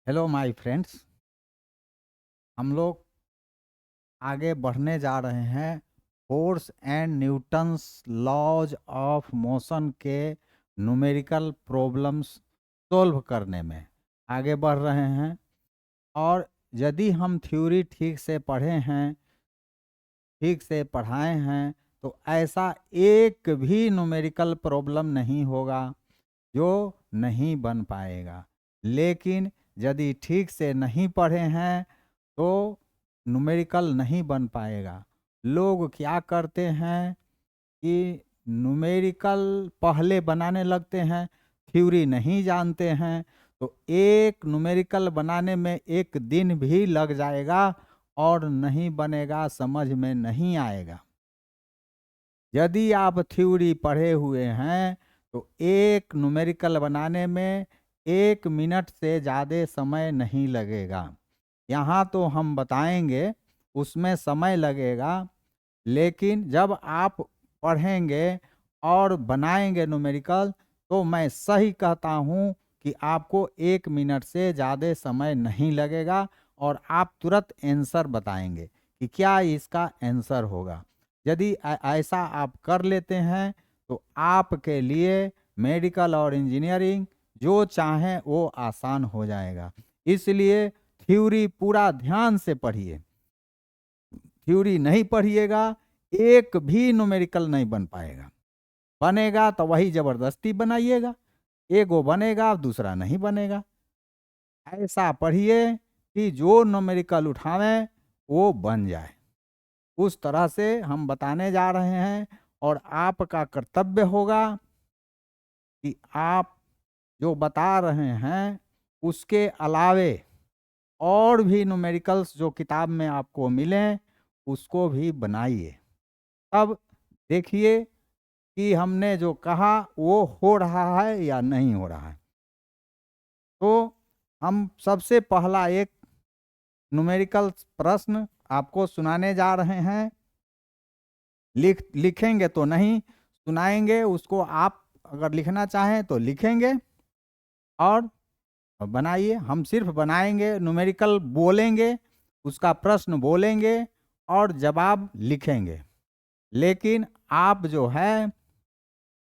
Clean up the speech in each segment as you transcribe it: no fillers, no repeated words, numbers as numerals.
Hello my friends. हम लोग आगे बढ़ने जा रहे हैं force and Newton's laws of motion के न्यूमेरिकल प्रॉब्लम्स सोल्व करने में आगे बढ़ रहे हैं। और यदि हम थ्योरी ठीक से पढ़े हैं, ठीक से पढ़ाए हैं, तो ऐसा एक भी न्यूमेरिकल प्रॉब्लम नहीं होगा जो नहीं बन पाएगा। लेकिन यदि ठीक से नहीं पढ़े हैं तो न्यूमेरिकल नहीं बन पाएगा। लोग क्या करते हैं कि न्यूमेरिकल पहले बनाने लगते हैं, थ्योरी नहीं जानते हैं, तो एक न्यूमेरिकल बनाने में एक दिन भी लग जाएगा और नहीं बनेगा, समझ में नहीं आएगा। यदि आप थ्योरी पढ़े हुए हैं तो एक न्यूमेरिकल बनाने में 1 मिनट से ज़्यादा समय नहीं लगेगा। यहाँ तो हम बताएंगे, उसमें समय लगेगा, लेकिन जब आप पढ़ेंगे और बनाएंगे न्यूमेरिकल तो मैं सही कहता हूँ कि आपको 1 मिनट से ज़्यादा समय नहीं लगेगा और आप तुरंत आंसर बताएंगे कि क्या इसका आंसर होगा। यदि ऐसा आप कर लेते हैं तो आपके लिए मेडिकल और इंजीनियरिंग जो चाहें वो आसान हो जाएगा। इसलिए थ्योरी पूरा ध्यान से पढ़िए। थ्योरी नहीं पढ़िएगा एक भी न्यूमेरिकल नहीं बन पाएगा। बनेगा तो वही जबरदस्ती बनाइएगा, एगो बनेगा दूसरा नहीं बनेगा। ऐसा पढ़िए कि जो न्यूमेरिकल उठावें वो बन जाए। उस तरह से हम बताने जा रहे हैं और आपका कर्तव्य होगा कि आप जो बता रहे हैं उसके अलावे और भी न्यूमेरिकल्स जो किताब में आपको मिलें उसको भी बनाइए। तब देखिए कि हमने जो कहा वो हो रहा है या नहीं हो रहा है। तो हम सबसे पहला एक न्यूमेरिकल प्रश्न आपको सुनाने जा रहे हैं। लिखेंगे तो नहीं, सुनाएंगे उसको। आप अगर लिखना चाहें तो लिखेंगे और बनाइए। हम सिर्फ बनाएंगे, न्यूमेरिकल बोलेंगे, उसका प्रश्न बोलेंगे और जवाब लिखेंगे। लेकिन आप जो है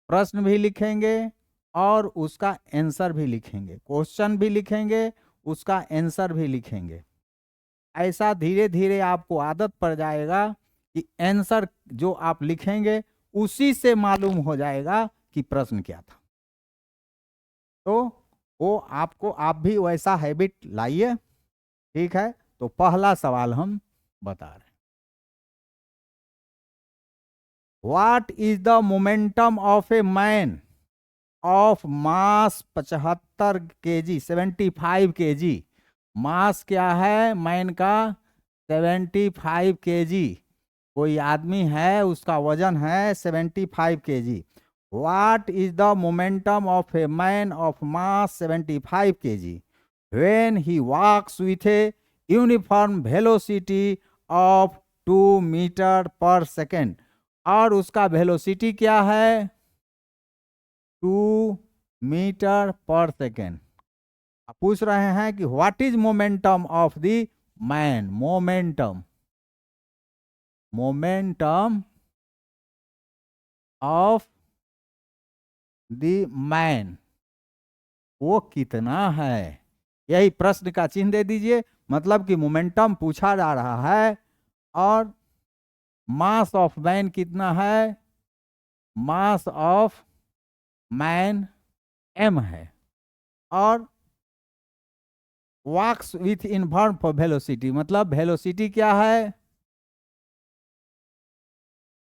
प्रश्न भी लिखेंगे और उसका आंसर भी लिखेंगे, क्वेश्चन भी लिखेंगे, उसका आंसर भी लिखेंगे। ऐसा धीरे धीरे आपको आदत पड़ जाएगा कि आंसर जो आप लिखेंगे उसी से मालूम हो जाएगा कि प्रश्न क्या था। तो वो आपको, आप भी वैसा हैबिट लाइए। ठीक है, तो पहला सवाल हम बता रहे हैं। What is the momentum of a man of mass 75 kg, 75 kg। मास क्या है मैन का? 75 kg। कोई आदमी है उसका वजन है 75 kg। What is the momentum of a man of mass 75 kg when he walks with a uniform velocity of 2 metre per second. और उसका वेलोसिटी क्या है? 2 मीटर पर सेकेंड। पूछ रहे हैं कि what is momentum of the man. Momentum of the man वो कितना है? यही प्रश्न का चिन्ह दे दीजिए, मतलब कि मोमेंटम पूछा जा रहा है और मास ऑफ मैन कितना है? मास ऑफ मैन m है और वॉक्स विथ इनवर्स वेलोसिटी, मतलब वेलोसिटी क्या है?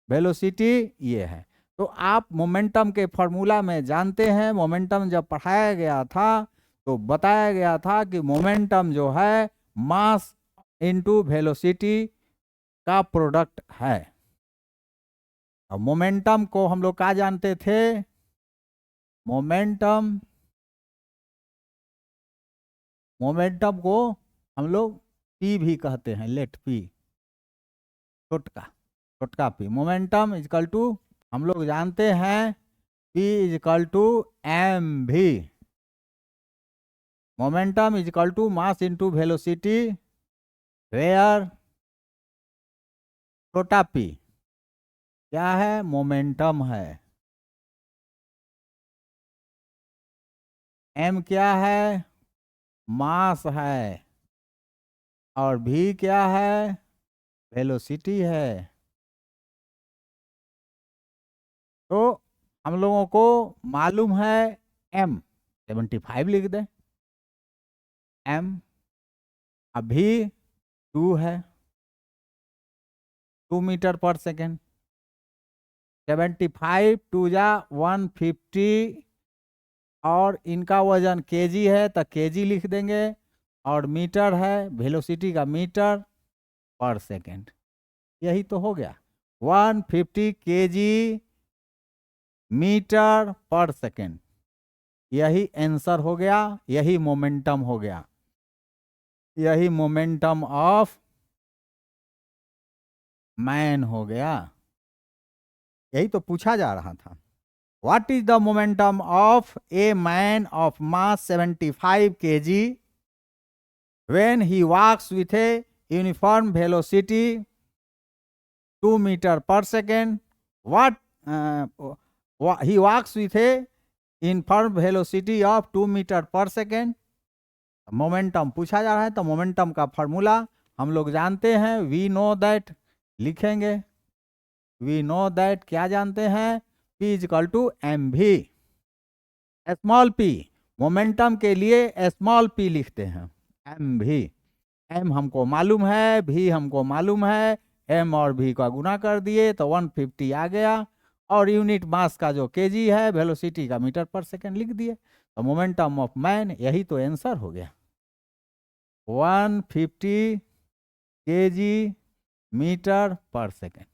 वेलोसिटी ये है। तो आप मोमेंटम के फॉर्मूला में जानते हैं, मोमेंटम जब पढ़ाया गया था तो बताया गया था कि मोमेंटम जो है मास इनटू वेलोसिटी का प्रोडक्ट है। अब मोमेंटम को हम लोग क्या जानते थे? मोमेंटम मोमेंटम को हम लोग पी भी कहते हैं, लेट पी, छोटका छोटका पी। मोमेंटम इजकल टू हम लोग जानते हैं P is equal to M v. Momentum is equal to mass into velocity, where छोटा p क्या है, मोमेंटम है, m क्या है, मास है, और v क्या है, वेलोसिटी है। तो हम लोगों को मालूम है m 75 लिख दें, m अभी 2 है, 2 मीटर पर सेकेंड, 75 टू जा 150, और इनका वजन केजी है तो केजी लिख देंगे, और मीटर है वेलोसिटी का मीटर पर सेकेंड, यही तो हो गया 150 केजी मीटर पर सेकेंड, यही आंसर हो गया, यही मोमेंटम हो गया, यही मोमेंटम ऑफ मैन हो गया, यही तो पूछा जा रहा था। What is the momentum of a man of mass 75 kg when he walks with a uniform velocity 2 meter per second? What he walks with a uniform velocity of 2 meter per second. Momentum पूछा जा रहा है तो momentum का formula हम लोग जानते हैं, वी नो दैट लिखेंगे, वी नो दैट क्या जानते हैं, P is equal to M v, small p momentum के लिए स्मॉल p लिखते हैं, एम भी, m हमको मालूम है, v हमको मालूम है, m और v का गुना कर दिए तो 150 आ गया, और यूनिट मास का जो kg है, वेलोसिटी का मीटर पर सेकेंड लिख दिए, तो मोमेंटम ऑफ मैन, यही तो आंसर हो गया 150 kg मीटर पर सेकेंड।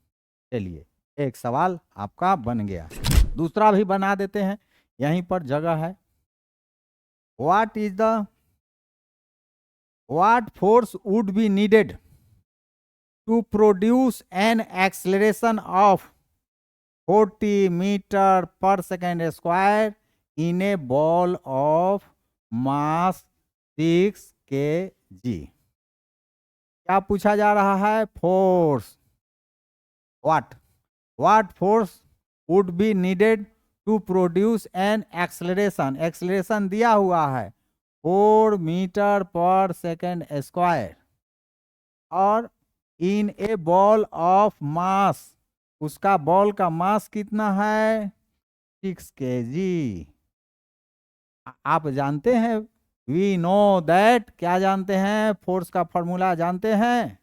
चलिए एक सवाल आपका बन गया, दूसरा भी बना देते हैं, यहीं पर जगह है। what force would be needed to produce an acceleration of 40 meter per second square in a ball of mass 6 kg? क्या पूछा जा रहा है, force, what force would be needed to produce an acceleration, acceleration दिया हुआ है 4 metre per second square, और इन ए ball of mass, उसका बॉल का मास कितना है 6 kg। आप जानते हैं, वी नो दैट, क्या जानते हैं, फोर्स का फॉर्मूला जानते हैं,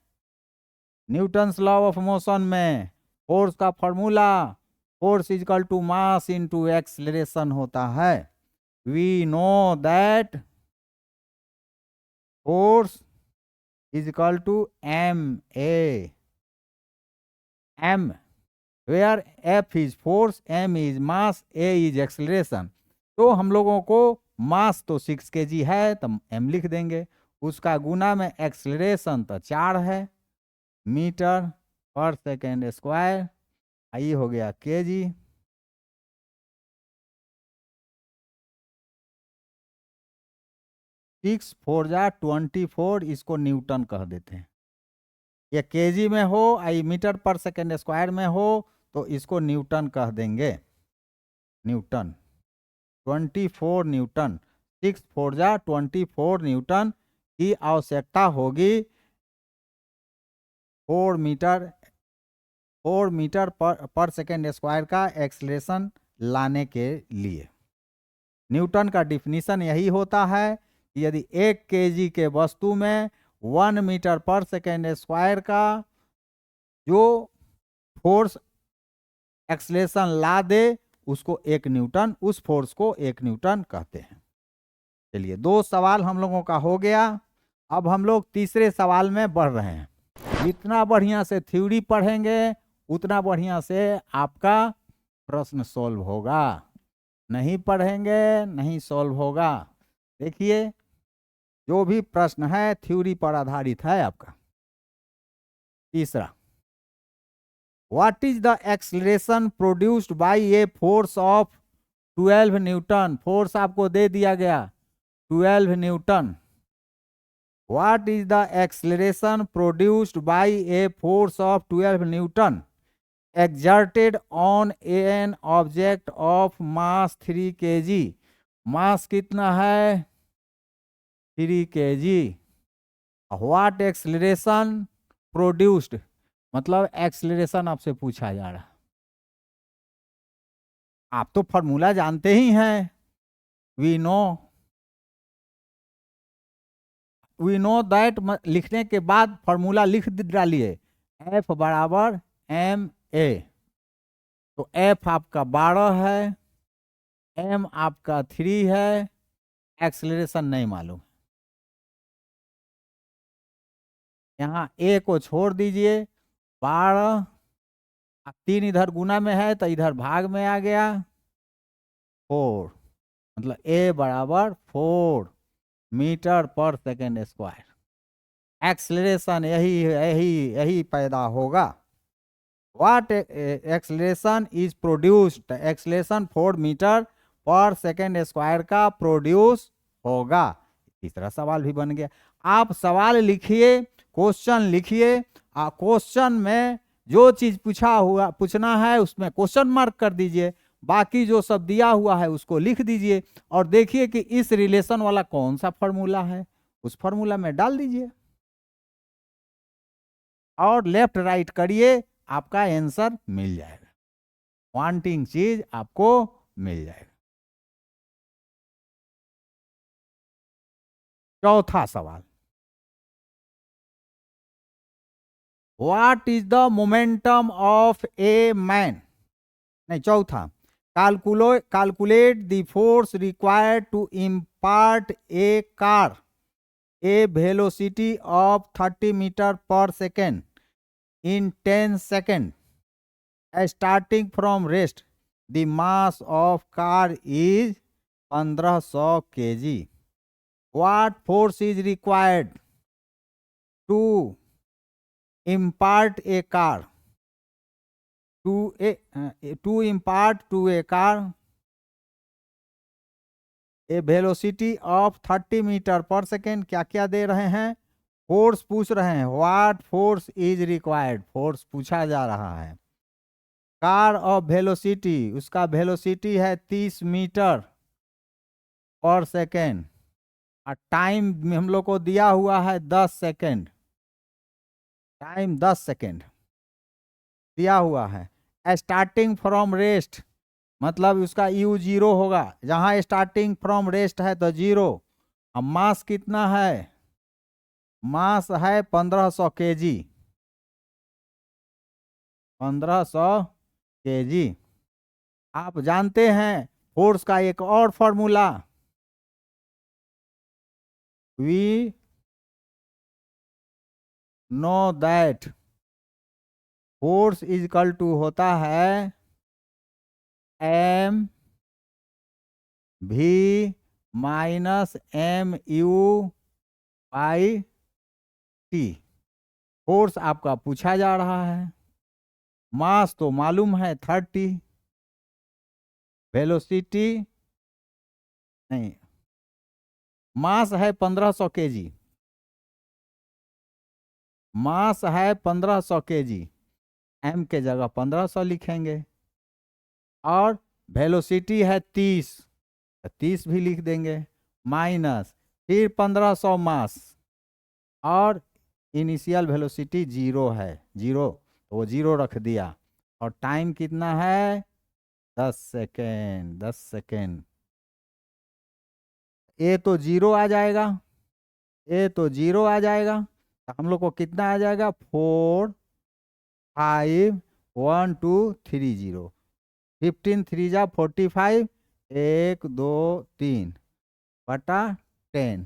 न्यूटन्स लॉ ऑफ मोशन में फोर्स का formula force is equal to mass into acceleration होता है। We know that force is equal to m a, m where f is force, m is mass, a is acceleration. तो हम लोगों को मास तो 6 kg है तो एम लिख देंगे, उसका गुना में एक्सलेरेशन तो 4 है मीटर पर सेकेंड स्क्वायर, ये हो गया kg। 6 4 जा 24, इसको न्यूटन कह देते हैं, ये केजी में हो आई मीटर पर सेकेंड स्क्वायर में हो तो इसको न्यूटन कह देंगे, न्यूटन 24 न्यूटन, 6 4 जा 24 न्यूटन की आवश्यकता होगी 4 मीटर पर सेकेंड स्क्वायर का एक्सलेशन लाने के लिए। न्यूटन का डिफिनीशन यही होता है कि यदि 1 kg के वस्तु में 1 मीटर पर सेकेंड स्क्वायर का जो फोर्स एक्सलेशन ला दे उसको 1 न्यूटन, उस फोर्स को 1 न्यूटन कहते हैं। चलिए 2 सवाल हम लोगों का हो गया, अब हम लोग तीसरे सवाल में बढ़ रहे हैं। जितना बढ़िया से थ्योरी पढ़ेंगे उतना बढ़िया से आपका प्रश्न सॉल्व होगा, नहीं पढ़ेंगे नहीं सॉल्व होगा। देखिए जो भी प्रश्न है थ्योरी पर आधारित है आपका। तीसरा, what is the acceleration produced by a force of 12 Newton, force आपको दे दिया गया 12 Newton. What is the acceleration produced by a force of 12 Newton exerted on an object of mass 3 kg? मास कितना है? 3 kg। What acceleration produced, मतलब acceleration आपसे पूछा जा रहा। आप तो फॉर्मूला जानते ही हैं। वी नो दैट, लिखने के बाद फॉर्मूला लिख डालिए, एफ बराबर एम ए। तो एफ आपका 12 है, एम आपका 3 है, एक्सलेरेशन नहीं मालूम। यहाँ ए को छोड़ दीजिए, 12, 3 इधर गुना में है तो इधर भाग में आ गया, 4, मतलब ए बराबर 4 metre per second square. Acceleration यही यही यही पैदा होगा। What acceleration is produced, acceleration 4 metre per second square का प्रोड्यूस होगा। तीसरा सवाल भी बन गया। आप सवाल लिखिए, क्वेश्चन लिखिए, क्वेश्चन में जो चीज पूछना है उसमें क्वेश्चन मार्क कर दीजिए, बाकी जो सब दिया हुआ है उसको लिख दीजिए और देखिए कि इस रिलेशन वाला कौन सा फॉर्मूला है, उस फॉर्मूला में डाल दीजिए और लेफ्ट राइट करिए, आपका आंसर मिल जाएगा, वांटिंग चीज आपको मिल जाएगा। चौथा सवाल, what is the momentum of a man, नहीं चौथा, calculate the force required to impart a car a velocity of 30 meter per second in 10 seconds. Starting from rest, the mass of car is 1500 kg. What force is required to impart a car to impart to a car a velocity of 30 metre per second? क्या क्या दे रहे हैं? Force पूछ रहे हैं, what force is required, force पूछा जा रहा है। कार ऑफ वेलोसिटी, उसका वेलोसिटी है 30 मीटर पर सेकेंड और टाइम हम लोग को दिया हुआ है 10 सेकेंड, टाइम 10 सेकेंड दिया हुआ है। स्टार्टिंग फ्रॉम रेस्ट, मतलब उसका यू 0 होगा, जहां स्टार्टिंग फ्रॉम रेस्ट है तो 0। अब मास कितना है? मास है 1500 kg, 1500 kg। आप जानते हैं फोर्स का एक और formula, we know that force is equal to होता है एम भी minus M u by t. Force आपका पूछा जा रहा है, मास तो मालूम है 30, वेलोसिटी नहीं, मास है 1500 kg, मास है 1500 kg, एम के जगह 1500 लिखेंगे और वेलोसिटी है 30, 30 भी लिख देंगे, माइनस फिर 1500 मास और इनिशियल वेलोसिटी 0 है, 0 तो वो 0 रख दिया और टाइम कितना है 10 सेकेंड, 10 सेकेंड। ए तो 0 आ जाएगा, ए तो 0 आ जाएगा, तो हम लोग को कितना आ जाएगा 4 5 1 2 3 0, 15 3 जा 45, 1 2 3 बटा 10,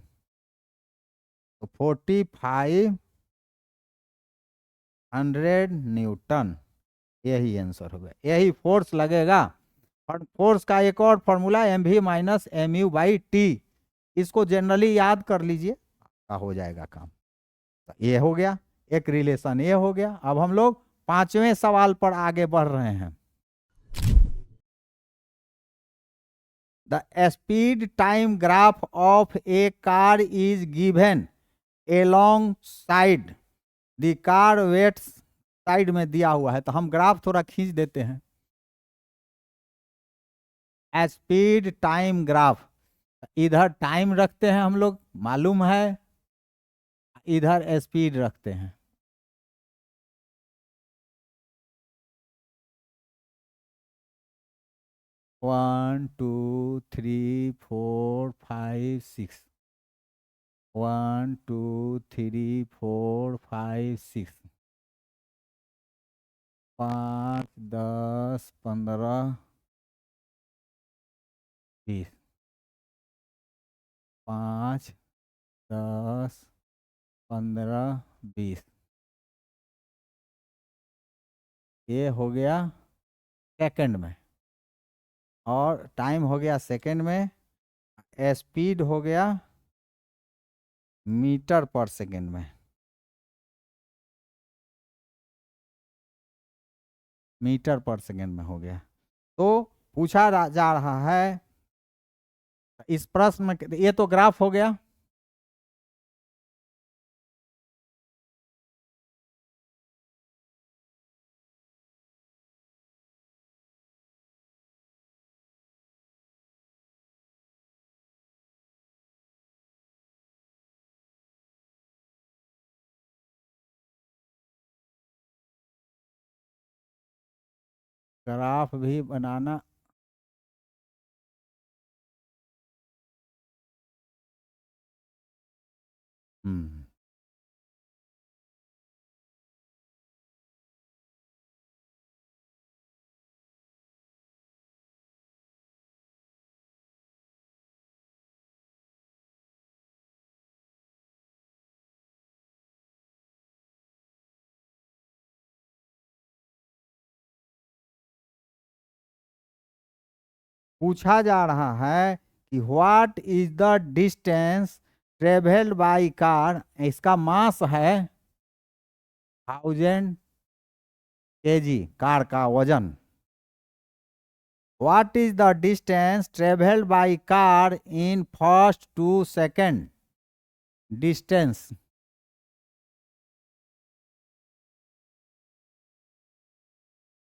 तो 4500 न्यूटन, यही आंसर होगा, यही फोर्स लगेगा। और फोर्स का एक और फॉर्मूला एम भी minus M u by t, इसको जनरली याद कर लीजिए, हो जाएगा काम। तो ये हो गया एक रिलेशन, ये हो गया। अब हम लोग 5वें सवाल पर आगे बढ़ रहे हैं। The speed time graph of a car is given alongside the car weights, side में दिया हुआ है, तो हम ग्राफ थोड़ा खींच देते हैं। स्पीड टाइम ग्राफ, इधर टाइम रखते हैं हम लोग, मालूम है, इधर स्पीड रखते हैं। One two three four five six, 1 2 3 4 5 6, 5 10 15 20, 5 10 15 20, ये हो गया सेकंड में, और टाइम हो गया सेकंड में, स्पीड हो गया मीटर पर सेकंड में, मीटर पर सेकंड में हो गया। तो पूछा जा रहा है इस प्रश्न में, ये तो ग्राफ हो गया, ग्राफ भी बनाना, हम्म, पूछा जा रहा है कि what is the distance travelled by car, इसका मास है 1000 kg, कार का वजन। What is the distance travelled by car in first 2 second, distance,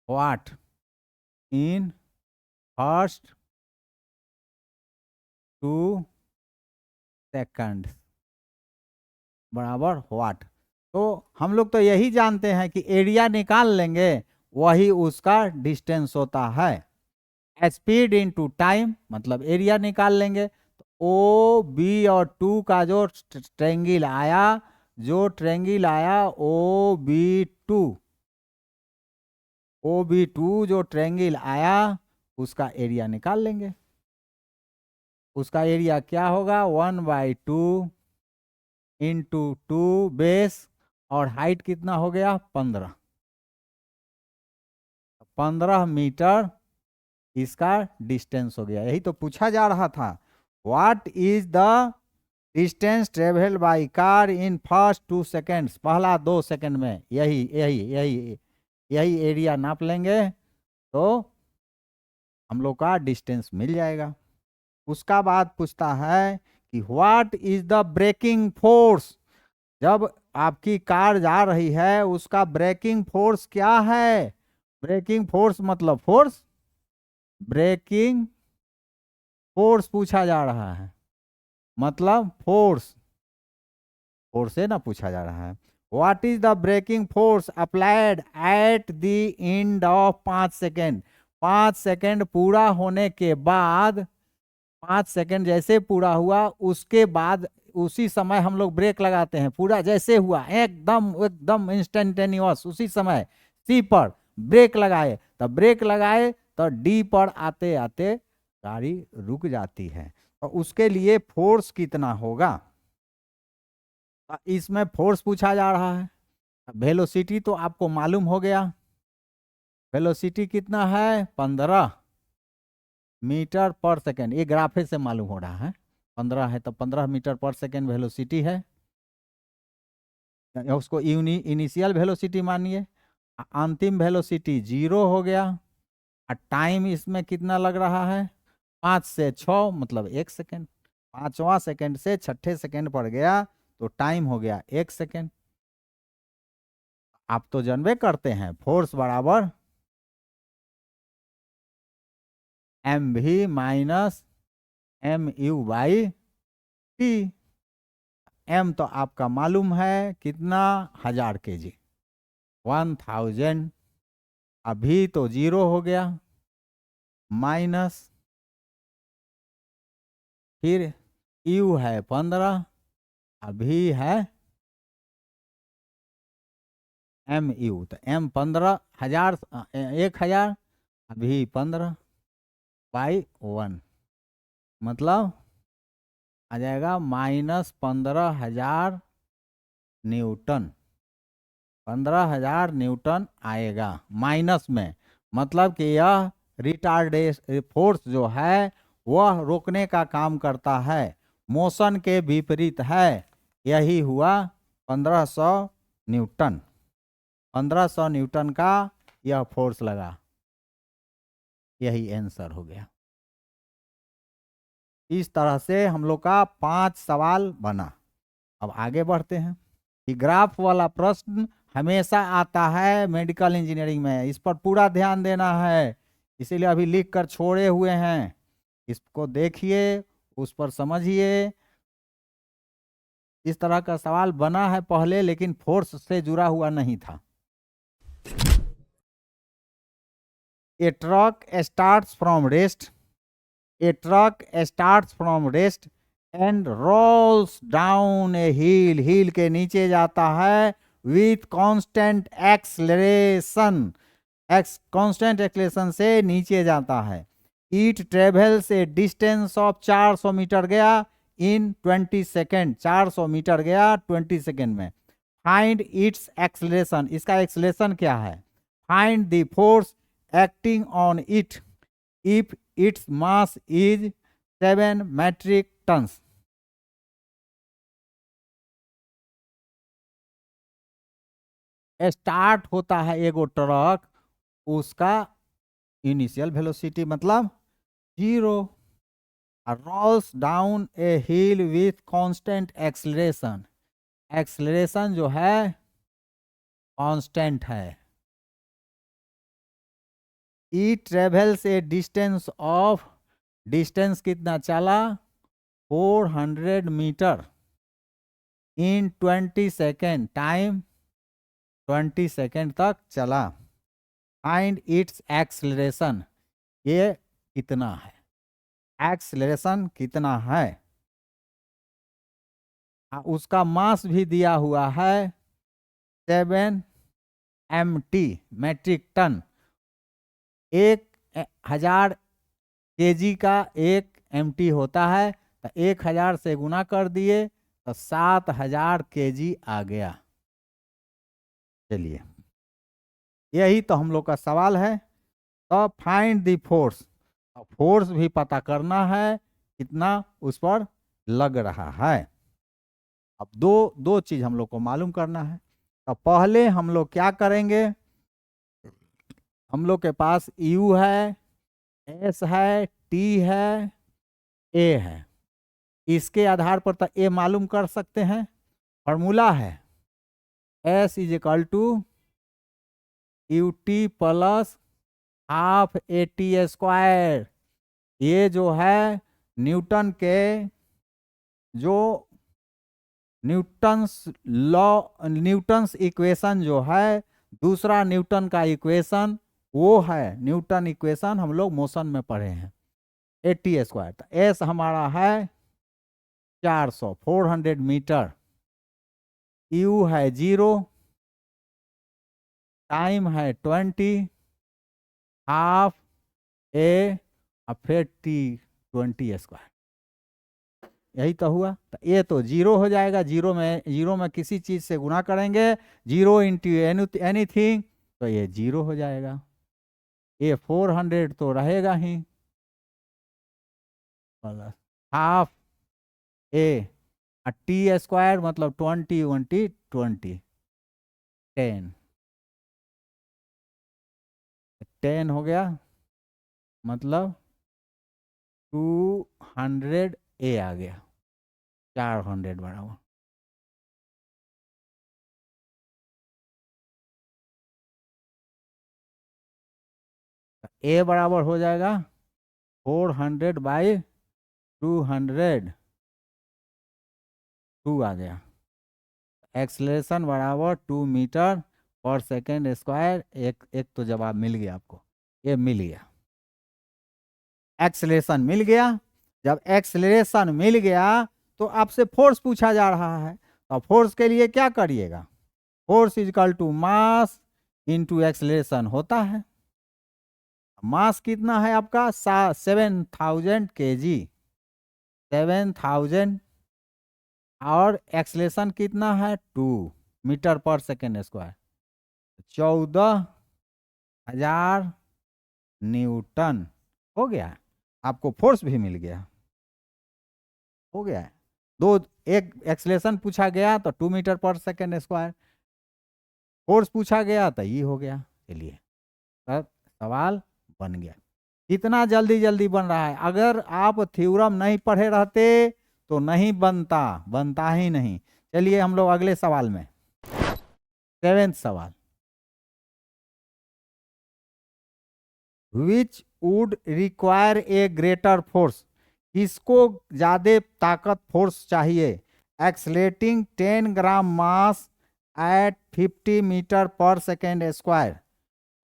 what in first 2 second बराबर व्हाट। तो हम लोग तो यही जानते हैं कि एरिया निकाल लेंगे, वही उसका डिस्टेंस होता है। स्पीड इनटू टाइम मतलब एरिया निकाल लेंगे, तो ओ बी और 2 का जो ट्रेंगल आया, ओ बी टू, जो ट्रेंगल आया उसका एरिया निकाल लेंगे। उसका एरिया क्या होगा, 1/2 इंटू 2 बेस, और हाइट कितना हो गया 15 मीटर इसका डिस्टेंस हो गया। यही तो पूछा जा रहा था, what is the distance travelled by car in first 2 seconds, पहला 2 सेकंड में, यही एरिया नाप लेंगे तो हम लोग का डिस्टेंस मिल जाएगा। उसका बाद पूछता है कि what is the braking force, जब आपकी कार जा रही है उसका ब्रेकिंग फोर्स क्या है। ब्रेकिंग फोर्स मतलब फोर्स, ब्रेकिंग फोर्स पूछा जा रहा है, मतलब फोर्स, फोर्स से ना पूछा जा रहा है। What is the braking force applied at the end of 5 second, 5 second पूरा होने के बाद, 5 सेकेंड जैसे पूरा हुआ उसके बाद उसी समय हम लोग ब्रेक लगाते हैं। पूरा जैसे हुआ एकदम एकदम इंस्टेंटेनियस उसी समय सी पर ब्रेक लगाए, तब ब्रेक लगाए तो डी पर आते आते गाड़ी रुक जाती है। तो उसके लिए फोर्स कितना होगा, इसमें फोर्स पूछा जा रहा है। वेलोसिटी तो आपको मालूम हो गया, वेलोसिटी कितना है 15 मीटर पर सेकेंड, ये ग्राफे से मालूम हो रहा है, 15 है तो 15 मीटर पर सेकेंड वेलोसिटी है। उसको इनिशियल वेलोसिटी मानिए, अंतिम वेलोसिटी 0 हो गया। टाइम इसमें कितना लग रहा है 5 से 6 मतलब 1 सेकेंड, 5वां सेकेंड से 6ठे सेकेंड पड़ गया तो टाइम हो गया 1 सेकेंड। आप तो जानबे करते हैं फोर्स बराबर एम भी minus M u by t. M तो आपका मालूम है कितना, 1000 kg, 1000। अभी तो 0 हो गया, माइनस फिर यू है 15, अभी है एम यू, तो एम 15,000, 1000, अभी 15/1 मतलब आ जाएगा -15,000 न्यूटन। 15,000 न्यूटन आएगा माइनस में, मतलब कि यह रिटार्डेशन फोर्स जो है वह रोकने का काम करता है, मोशन के विपरीत है। यही हुआ 1500 न्यूटन। 1500 न्यूटन का यह फोर्स लगा, यही आंसर हो गया। इस तरह से हम लोग का 5 सवाल बना। अब आगे बढ़ते हैं। ये ग्राफ वाला प्रश्न हमेशा आता है मेडिकल इंजीनियरिंग में, इस पर पूरा ध्यान देना है, इसीलिए अभी लिख कर छोड़े हुए हैं। इसको देखिए, उस पर समझिए। इस तरह का सवाल बना है पहले, लेकिन फोर्स से जुड़ा हुआ नहीं था। A truck starts from rest, a truck starts from rest and rolls down a hill, hill के नीचे जाता है with constant acceleration, constant acceleration से नीचे जाता है। It travels a distance of 400 meter गया इन 20 सेकेंड, 400 मीटर गया 20 सेकेंड में। फाइंड इट्स एक्सलेरेशन, इसका एक्सलेरेशन क्या है। Find the force acting on it if its mass is 7 metric tons. Start होता है एगो ट्रक, उसका इनिशियल वेलोसिटी मतलब 0, rolls down a hill with constant acceleration, acceleration जो है कांस्टेंट है। ई travels a distance of, distance कितना चला 400 meter in 20 second, time 20 second तक चला। फाइंड इट्स एक्सलेरेशन, ये कितना है, एक्सलेरेशन कितना है। उसका मास भी दिया हुआ है 7 MT, मैट्रिक टन। 1000 kg का 1 MT होता है, तो 1000 से गुना कर दिए तो 7000 kg आ गया। चलिए, यही तो हम लोग का सवाल है। तो फाइंड द फोर्स, फोर्स भी पता करना है कितना उस पर लग रहा है। अब दो दो चीज हम लोग को मालूम करना है। तो पहले हम लोग क्या करेंगे, हम लोग के पास यू है, एस है, टी है, ए है। इसके आधार पर तो ए मालूम कर सकते हैं। फॉर्मूला है s is equal to u t plus half a T square. ये जो है न्यूटन के, जो न्यूटन्स लॉ, न्यूटन्स इक्वेशन जो है, दूसरा न्यूटन का इक्वेशन वो है न्यूटन इक्वेशन, हम लोग मोशन में पढ़े हैं, ए टी स्क्वायर। तो एस हमारा है 400, 400 मीटर, यू है 0, टाइम है 20, हाफ ए और फिर टी 20 स्क्वायर। यही तो हुआ। तो ये तो 0 हो जाएगा, 0 में किसी चीज से गुना करेंगे, 0 इंटू एनीथिंग, तो ये 0 हो जाएगा। ये 400 तो रहेगा ही, plus half a T square मतलब 20 20 20, 10, 10 हो गया, मतलब 200 ए आ गया, 400 बराबर। ए बराबर हो जाएगा 400/200, 2 आ गया। एक्सलेशन बराबर 2 मीटर/सेकेंड स्क्वायर। एक एक तो जवाब मिल गया आपको, ये मिल गया, एक्सलेशन मिल गया। जब एक्सलेशन मिल गया तो आपसे फोर्स पूछा जा रहा है, तो फोर्स के लिए क्या करिएगा, force is equal to mass into acceleration होता है। मास कितना है आपका 7000 kg, 7000, और एक्सलेशन कितना है 2 मीटर/सेकेंड स्क्वायर, 14,000 न्यूटन। हो गया, आपको फोर्स भी मिल गया, हो गया। दो, एक एक्सलेशन पूछा गया तो 2 मीटर/सेकेंड स्क्वायर, फोर्स पूछा गया तो ये हो गया। चलिए, तब सवाल बन गया। इतना जल्दी जल्दी बन रहा है, अगर आप थ्योरम नहीं पढ़े रहते तो नहीं बनता, बनता ही नहीं। चलिए हम लोग अगले सवाल में, 7वां सवाल। Which would require a greater force, किसको ज्यादा ताकत फोर्स चाहिए, accelerating 10 gram mass at 50 meter per second square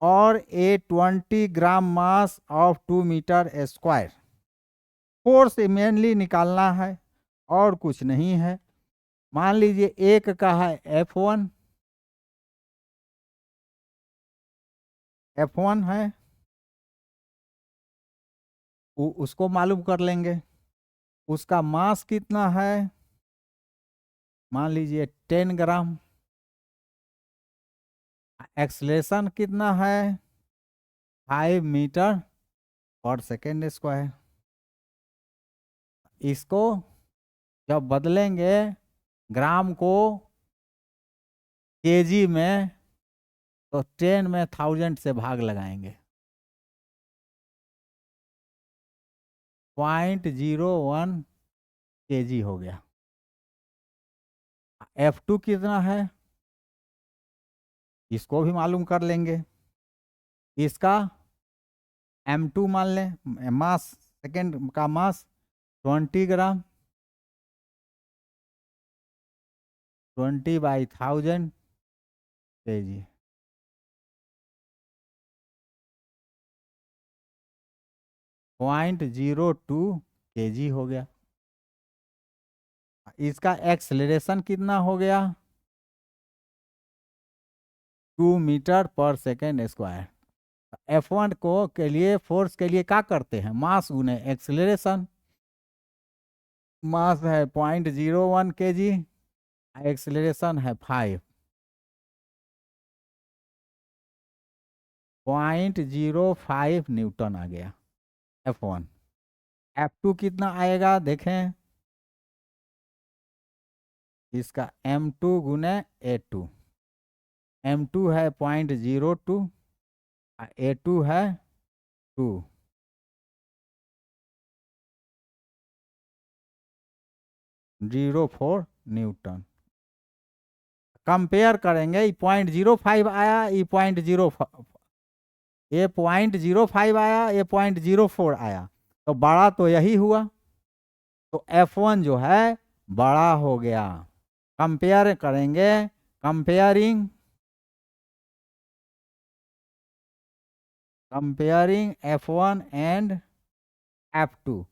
और a 20 gram mass of 2 meter square. Force mainly निकालना है और कुछ नहीं है। मान लीजिए एक का है F1, F1 है, उसको मालूम कर लेंगे। उसका मास कितना है, मान लीजिए 10 ग्राम। एक्सलेशन कितना है 5 मीटर/सेकेंड स्क्वायर। इसको जब बदलेंगे ग्राम को केजी में तो 10 में 1000 से भाग लगाएंगे, 0.01 kg हो गया। F2 कितना है, इसको भी मालूम कर लेंगे। इसका M2 मान लें, मास सेकेंड का मास 20 ग्राम, 20/1000 kg, 0.02 kg हो गया। इसका एक्सेलरेशन कितना हो गया 2 मीटर/सेकेंड स्क्वायर। F1 को के लिए फोर्स के लिए क्या करते हैं, मास गुने एक्सेलरेशन। मास है 0.01 kg, एक्सेलरेशन है 5.05 न्यूटन आ गया F1। F2 कितना आएगा देखें, इसका M2 गुने A2, M2 है 0.02, A2 है 2, 0.04 न्यूटन। कंपेयर करेंगे, 0.05 आया, ये 0.05 आया, ये 0.04 आया, तो बड़ा तो यही हुआ, तो F1 जो है बड़ा हो गया। कंपेयर करेंगे, comparing F1 and F2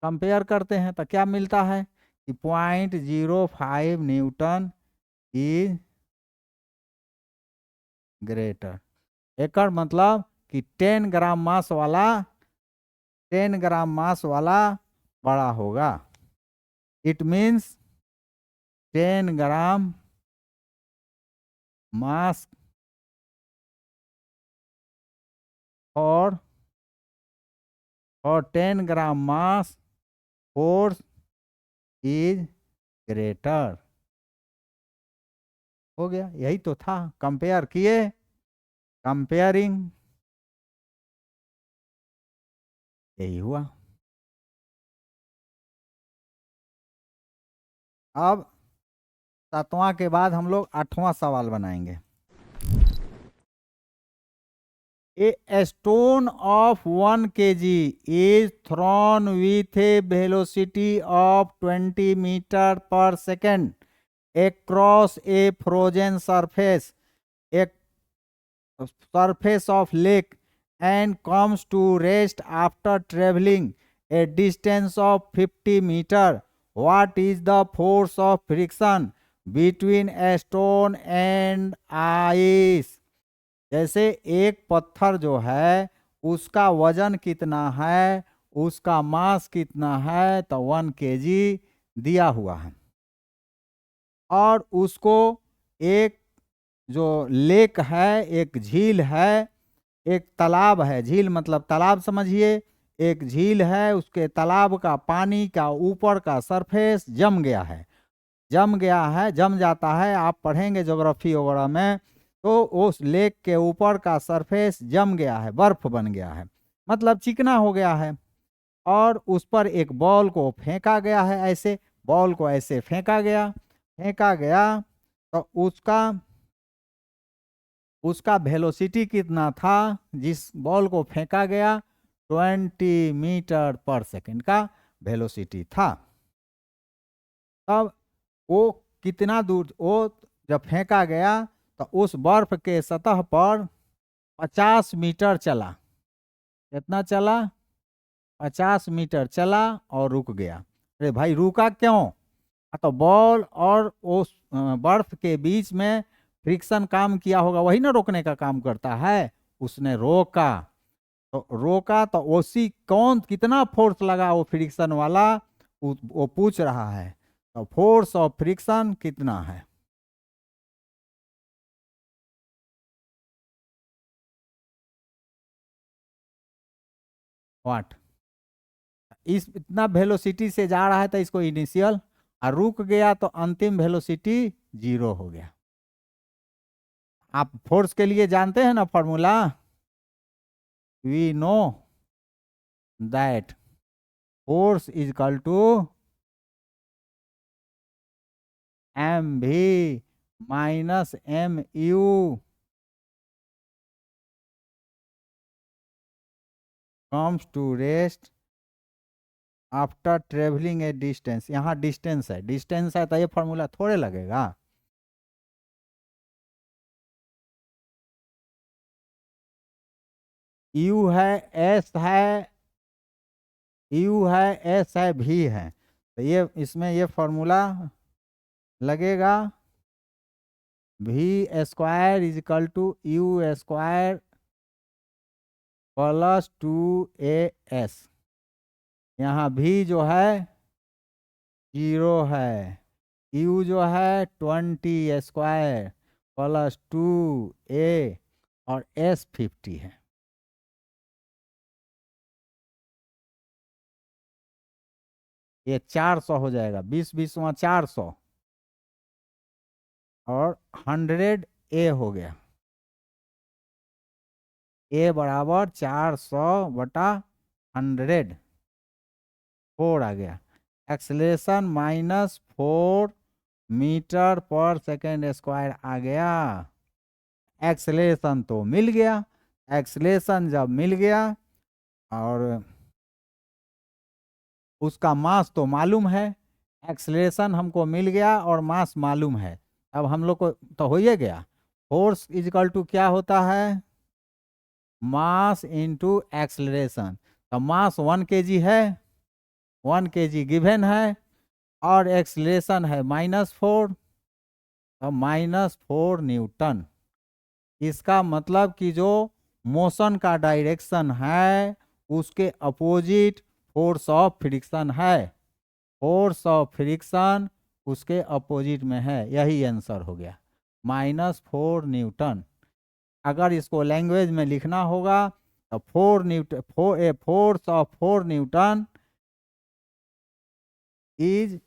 compare करते हैं तो क्या मिलता है कि 0.05 न्यूटन इज ग्रेटर। एक मतलब कि 10 ग्राम मास वाला, 10 ग्राम मास वाला बड़ा होगा। इट मीन्स 10 ग्राम मास और 10 gram mass force is greater. हो गया, यही तो था, कंपेयर किए, कंपेयरिंग, यही हुआ। अब 7वां के बाद हम लोग 8वां सवाल बनाएंगे। A stone of 1 kg is thrown with a velocity of 20 meter per second across a frozen surface, a surface of lake, and comes to rest after traveling a distance of 50 meter. What is the force of friction between a stone and ice? जैसे एक पत्थर जो है उसका वजन कितना है, उसका मास कितना है, तो 1 केजी दिया हुआ है, और उसको एक जो लेक है, एक झील है, एक तालाब है, झील मतलब तालाब समझिए, एक झील है, उसके तालाब का पानी का ऊपर का सरफेस जम गया है, जम जाता है। आप पढ़ेंगे ज्योग्राफी वगैरह में, तो उस लेक के ऊपर का सरफेस जम गया है, बर्फ बन गया है, मतलब चिकना हो गया है, और उस पर एक बॉल को फेंका गया है, ऐसे बॉल को ऐसे फेंका गया, तो उसका वेलोसिटी कितना था, जिस बॉल को फेंका गया 20 मीटर पर सेकंड का वेलोसिटी था। तब वो कितना दूर, वो जब फेंका गया तो उस बर्फ के सतह पर 50 मीटर चला। कितना चला? 50 मीटर चला और रुक गया। अरे भाई रुका क्यों? तो बॉल और उस बर्फ के बीच में फ्रिक्शन काम किया होगा, वही ना रोकने का काम करता है। उसने रोका, तो उसी कौन कितना फोर्स लगा वो फ्रिक्शन वाला, वो पूछ रहा है। तो फोर्स ऑफ फ्रिक्शन कितना है? वाट इस इतना वेलोसिटी से जा रहा है तो इसको इनिशियल, और रुक गया तो अंतिम वेलोसिटी 0 हो गया। आप फोर्स के लिए जानते हैं ना formula, we know that force is equal to M भी minus M U comes to rest after travelling a distance. यहाँ डिस्टेंस है तो ये फॉर्मूला थोड़े लगेगा। यू है, एस है, यू है, एस है, भी है, तो ये इसमें ये फॉर्मूला लगेगा, v square is equal to u square plus 2as। यहाँ भी जो है 0 है, यू जो है 20 स्क्वायर प्लस 2a, और s 50 है। ये 400 हो जाएगा, 20 400, और 100a हो गया। a बराबर 400/100, 4 आ गया। Acceleration -4 metre per second square आ गया। एक्सलेशन तो मिल गया, एक्सलेशन जब मिल गया और उसका मास तो मालूम है, एक्सलेशन हमको मिल गया और मास मालूम है, अब हम लोग को तो हो ही गया। फोर्स इज इक्वल टू क्या होता है? Mass into acceleration. तो मास 1 kg है, 1 kg गिवन है, और एक्सलेशन है -4, तो -4 न्यूटन। इसका मतलब कि जो मोशन का डायरेक्शन है उसके अपोजिट फोर्स ऑफ फ्रिक्शन है, फोर्स ऑफ फ्रिक्शन उसके अपोजिट में है, यही आंसर हो गया, -4 न्यूटन। अगर इसको लैंग्वेज में लिखना होगा तो 4 Newton, force of 4 Newton is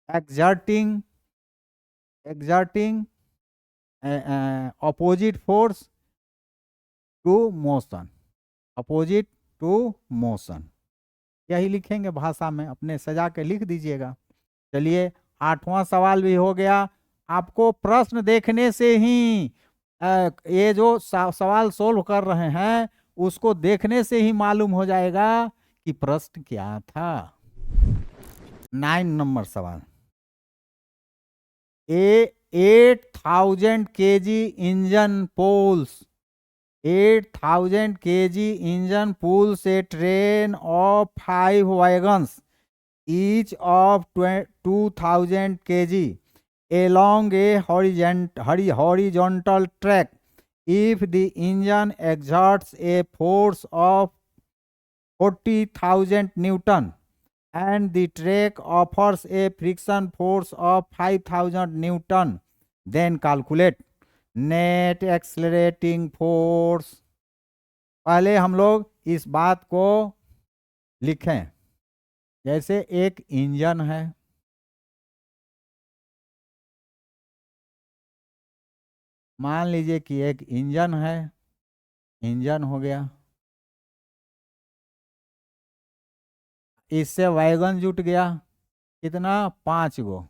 exerting opposite force to motion, opposite to motion, यही लिखेंगे भाषा में, अपने सजा के लिख दीजिएगा। चलिए 8वां सवाल भी हो गया। आपको प्रश्न देखने से ही ये जो सवाल सोल्व कर रहे हैं उसको देखने से ही मालूम हो जाएगा कि प्रश्न क्या था। 9 नंबर सवाल। A 8000 kg engine pulls 8000 kg engine pulls a train of 5 wagons, each of 2000 kg, along a horizontal track. If the engine exerts a force of 40,000 Newton and the track offers a friction force of 5000 Newton, then calculate net accelerating force. पहले हम लोग इस बात को लिखें। जैसे एक engine है, मान लीजिए कि एक इंजन है, इंजन हो गया, इससे वैगन जुट गया, कितना 5 गो।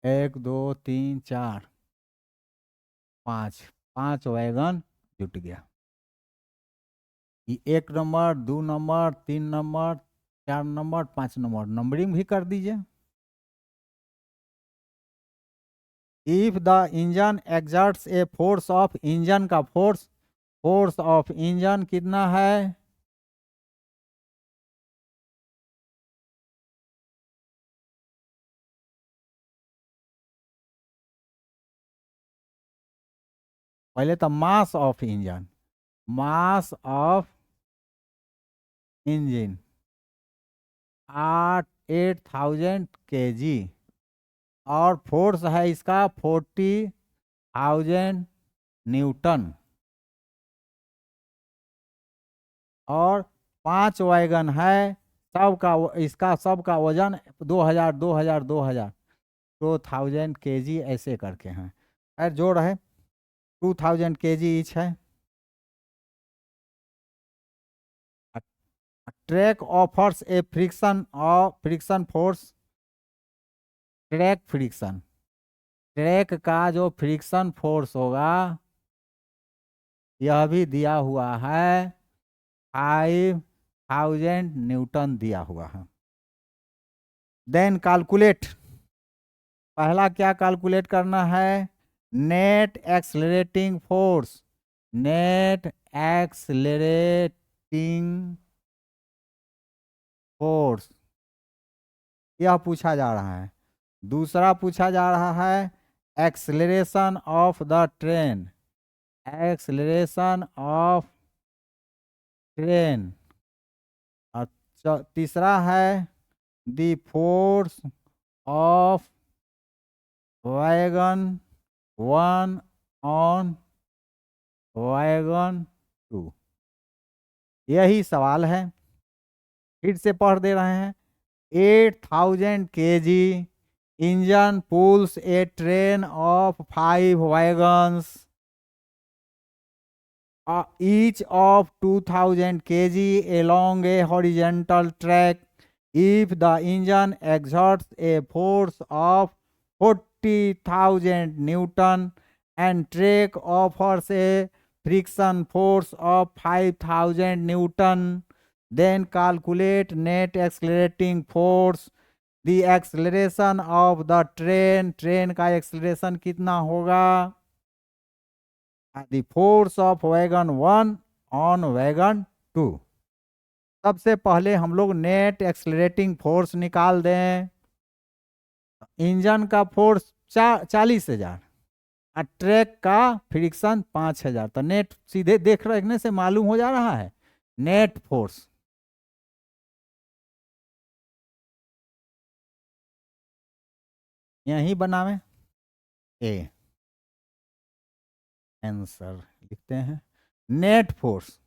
एक दो तीन चार 5 5 वैगन जुट गया। 1 number 2 number 3 number 4 number 5 number numbering भी कर दीजिए। If the engine exerts a force of, engine का फोर्स ऑफ इंजन कितना है? पहले तो mass of engine, mass of engine 8000 kg और फोर्स है इसका 40,000 न्यूटन और 5 वैगन है, सबका इसका सबका वजन 2000 2000 2000 2000 kg ऐसे करके हैं। खैर जोड़ है 2000 kg ईच है। ट्रैक ऑफर्स ए friction force, track friction, track का जो फ्रिक्शन फोर्स होगा यह भी दिया हुआ है 5000 न्यूटन दिया हुआ है। देन कैलकुलेट, पहला क्या कैलकुलेट करना है? Net accelerating force, net accelerating force यह पूछा जा रहा है। दूसरा पूछा जा रहा है acceleration of the train, acceleration of train. और तीसरा है the force of wagon 1 on wagon 2। यही सवाल है, फिर से पढ़ दे रहे हैं। 8000 kg engine pulls a train of 5 wagons, each of 2000 kg along a horizontal track. If the engine exerts a force of 40,000 Newton and track offers a friction force of 5000 Newton, then calculate net accelerating force। The acceleration of the train, train का acceleration कितना होगा? The force of wagon 1 on wagon 2। सबसे पहले हम लोग net accelerating force निकाल दें। Engine का फोर्स 40,000 और ट्रैक का फ्रिक्शन 5000, तो नेट सीधे देख रखने से मालूम हो जा रहा है नेट फोर्स। यही बनावे ए, आंसर लिखते हैं। नेट फोर्स,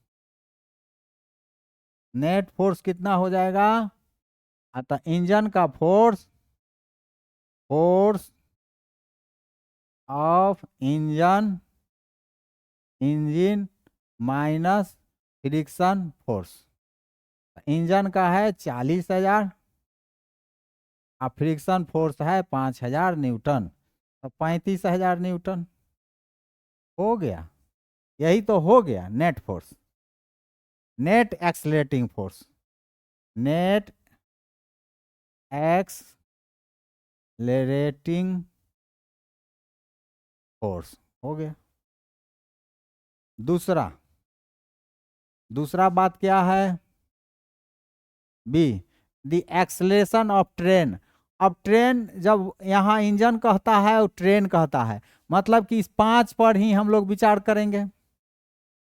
नेट फोर्स कितना हो जाएगा? अतः इंजन का force of engine engine minus friction force. Engine का है 40,000 और फ्रिक्शन फोर्स है 5,000 न्यूटन, तो 35,000 न्यूटन हो गया। यही तो हो गया net force, net accelerating force, net accelerating force हो गया। दूसरा बात क्या है, b, the acceleration of train. अब ट्रेन जब यहाँ इंजन कहता है और ट्रेन कहता है, मतलब कि इस 5 पर ही हम लोग विचार करेंगे,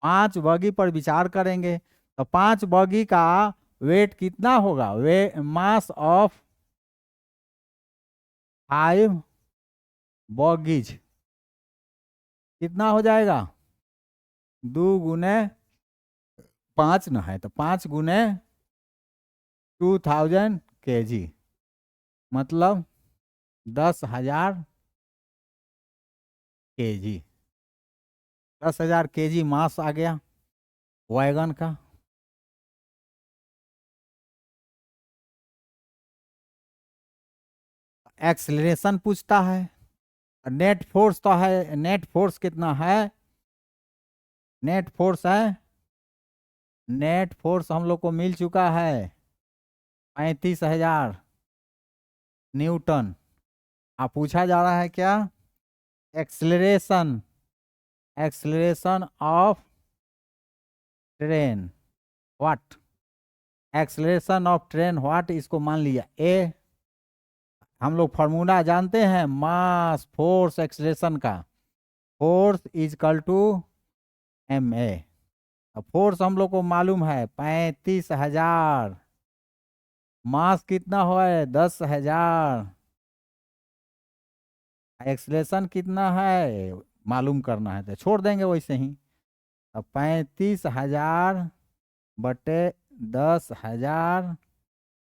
5 बॉगी पर विचार करेंगे। तो 5 बॉगी का वेट कितना होगा, मास ऑफ 5 बॉगीज कितना हो जाएगा, 2 गुने 5 न है तो 5 गुने 2000 kg, मतलब 10,000 kg। 10,000 kg मास आ गया वैगन का। एक्सेलरेशन पूछता है, नेट फोर्स तो है, नेट फोर्स कितना है, नेट फोर्स है, नेट फोर्स हम लोग को मिल चुका है 35,000 न्यूटन। आप पूछा जा रहा है क्या, acceleration, acceleration of train what, acceleration of train what, इसको मान लिया ए। हम लोग फार्मूला जानते हैं मास फोर्स एक्सेलरेशन का, force is equal to m a. Force हम लोग को मालूम है 35,000, मास कितना हुआ है 10,000, एक्सेलरेशन कितना है मालूम करना है तो छोड़ देंगे वैसे ही। अब 35,000 बटे 10,000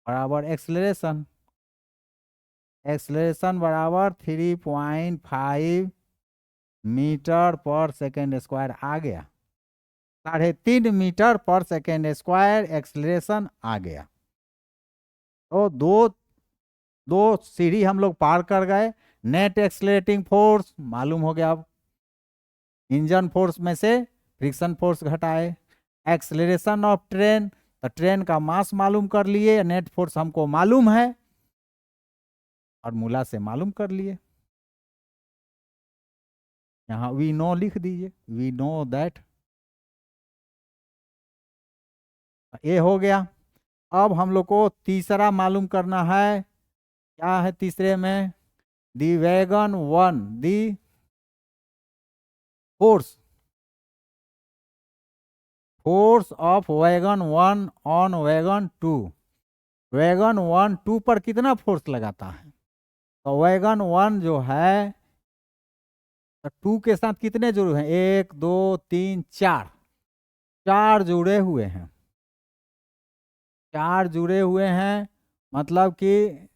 बराबर एक्सेलरेशन, एक्सेलरेशन बराबर 3.5 मीटर पर सेकेंड स्क्वायर आ गया, 3.5 metre per second square acceleration आ गया। तो दो सीढ़ी हम लोग पार कर गए। नेट एक्सेलरेटिंग फोर्स मालूम हो गया, अब इंजन फोर्स में से फ्रिक्शन फोर्स घटाए, एक्सेलरेशन ऑफ ट्रेन, तो ट्रेन का मास मालूम कर लिए, नेट फोर्स हमको मालूम है और मूला से मालूम कर लिए। यहाँ वी नो लिख दीजिए, वी नो दैट, ये हो गया। अब हम लोग को तीसरा मालूम करना है, क्या है तीसरे में, the wagon 1, the force, force of wagon 1 on wagon 2। Wagon 1 2 पर कितना फोर्स लगाता है, तो वैगन 1 जो है 2 के साथ कितने जुड़े हैं, 1 2 3 4, 4 जुड़े हुए हैं, 4 जुड़े हुए हैं, मतलब कि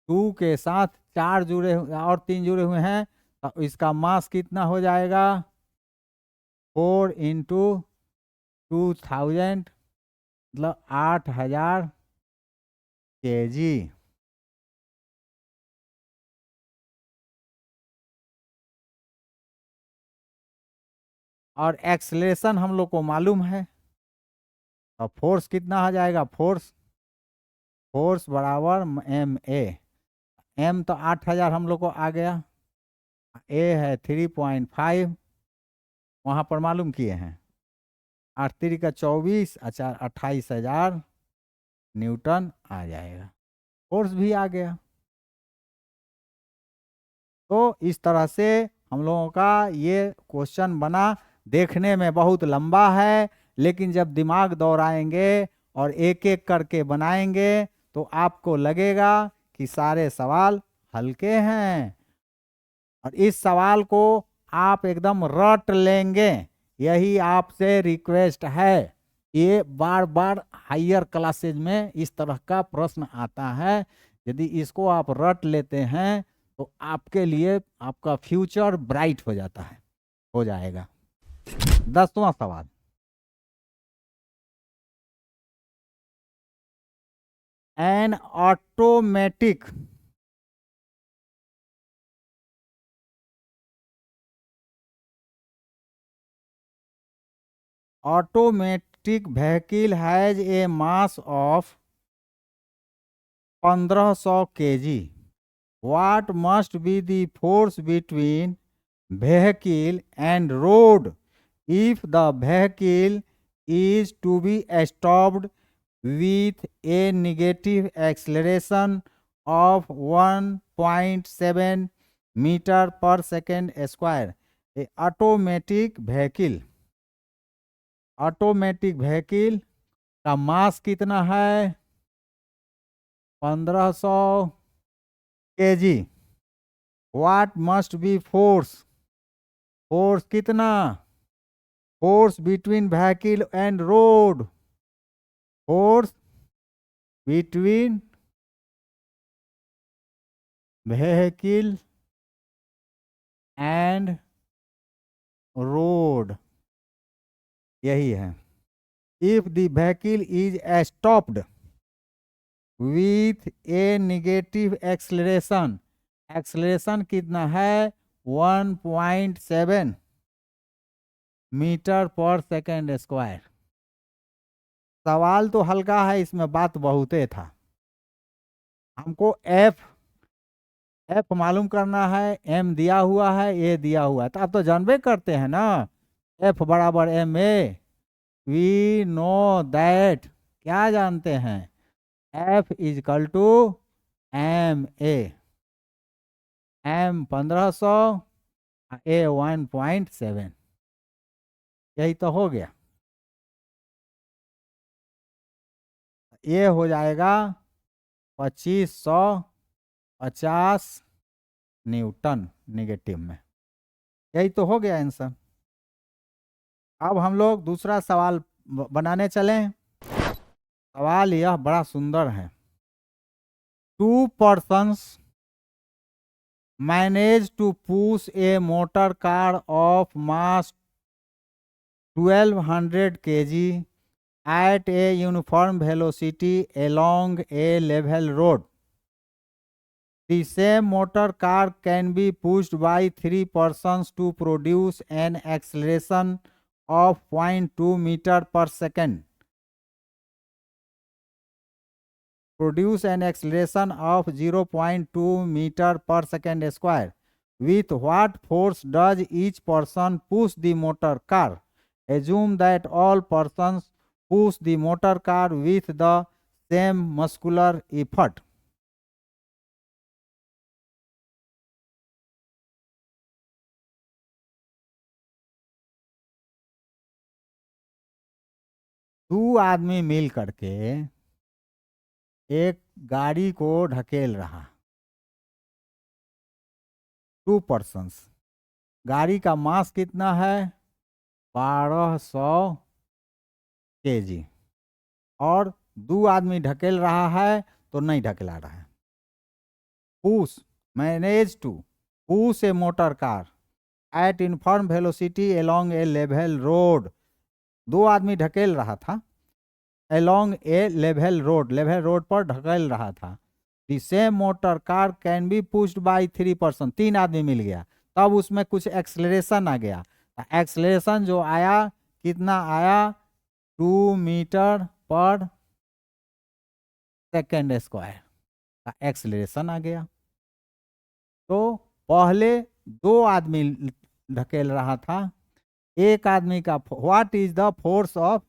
2 के साथ 4 जुड़े और 3 जुड़े हुए हैं, तो इसका मास कितना हो जाएगा 4 इंटू 2000, मतलब 8,000 kg। और एक्सेलरेशन हम लोग को मालूम है, तो फोर्स कितना आ जाएगा, फोर्स बराबर एम ए, एम तो 8,000 हम लोग को आ गया, ए है 3.5, वहाँ पर मालूम किए हैं 8 3 का 24, अच्छा 28,000 न्यूटन आ जाएगा, फोर्स भी आ गया। तो इस तरह से हम लोगों का ये क्वेश्चन बना, देखने में बहुत लंबा है, लेकिन जब दिमाग दौड़ाएंगे और एक एक करके बनाएंगे तो आपको लगेगा कि सारे सवाल हल्के हैं, और इस सवाल को आप एकदम रट लेंगे, यही आपसे रिक्वेस्ट है। ये बार बार हायर क्लासेज में इस तरह का प्रश्न आता है, यदि इसको आप रट लेते हैं तो आपके लिए आपका फ्यूचर ब्राइट हो जाता है, हो जाएगा। 10वां सवाल, N automatic vehicle has a mass of 1500 kg. What must be the force between vehicle and road if the vehicle is to be stopped with a negative acceleration of 1.7 meter per second square? A automatic vehicle का mass कितना है? 1500 kg. What must be force? Force कितना? Force between vehicle and road. Force between vehicle and road, यही है. If the vehicle is stopped with a negative acceleration, acceleration कितना है? 1.7 metre per second square. सवाल तो हल्का है, इसमें बात बहुते था. हमको एफ मालूम करना है, एम दिया हुआ है, ए दिया हुआ है, तो आप तो जानबे करते हैं ना, एफ बराबर m a. We know that, क्या जानते हैं? F is equal to m a. M 1500, a 1.7, यही तो हो गया. ये हो जाएगा 2550 न्यूटन नेगेटिव में. यही तो हो गया आंसर. अब हम लोग दूसरा सवाल बनाने चलें. सवाल यह बड़ा सुंदर है. 2 persons manage to push a motor car of mass 1200 kg at a uniform velocity along a level road. The same motor car can be pushed by 3 persons to produce an acceleration of 0.2 meter per second. Produce an acceleration of 0.2 meter per second square. With what force does each person push the motor car? Assume that all persons push the motor car with the same muscular effort. दो आदमी मिल करके एक गाड़ी को ढकेल रहा. 2 persons. गाड़ी का मास कितना है? 1200 kg. और 2 आदमी ढकेल रहा है तो नहीं ढकेला रहा है. Push, manage to push a motor car at uniform velocity along a level road. 2 आदमी ढकेल रहा था अलोंग ए लेवल रोड पर ढकेल रहा था. The same motor car can be pushed by 3 person. 3 आदमी मिल गया, तब उसमें कुछ एक्सलेरेशन आ गया. एक्सलेरेशन जो आया कितना आया? 2 मीटर पर सेकेंड स्क्वायर का एक्सलेरेशन आ गया. तो पहले 2 आदमी ढकेल रहा था, एक आदमी का what is the force of,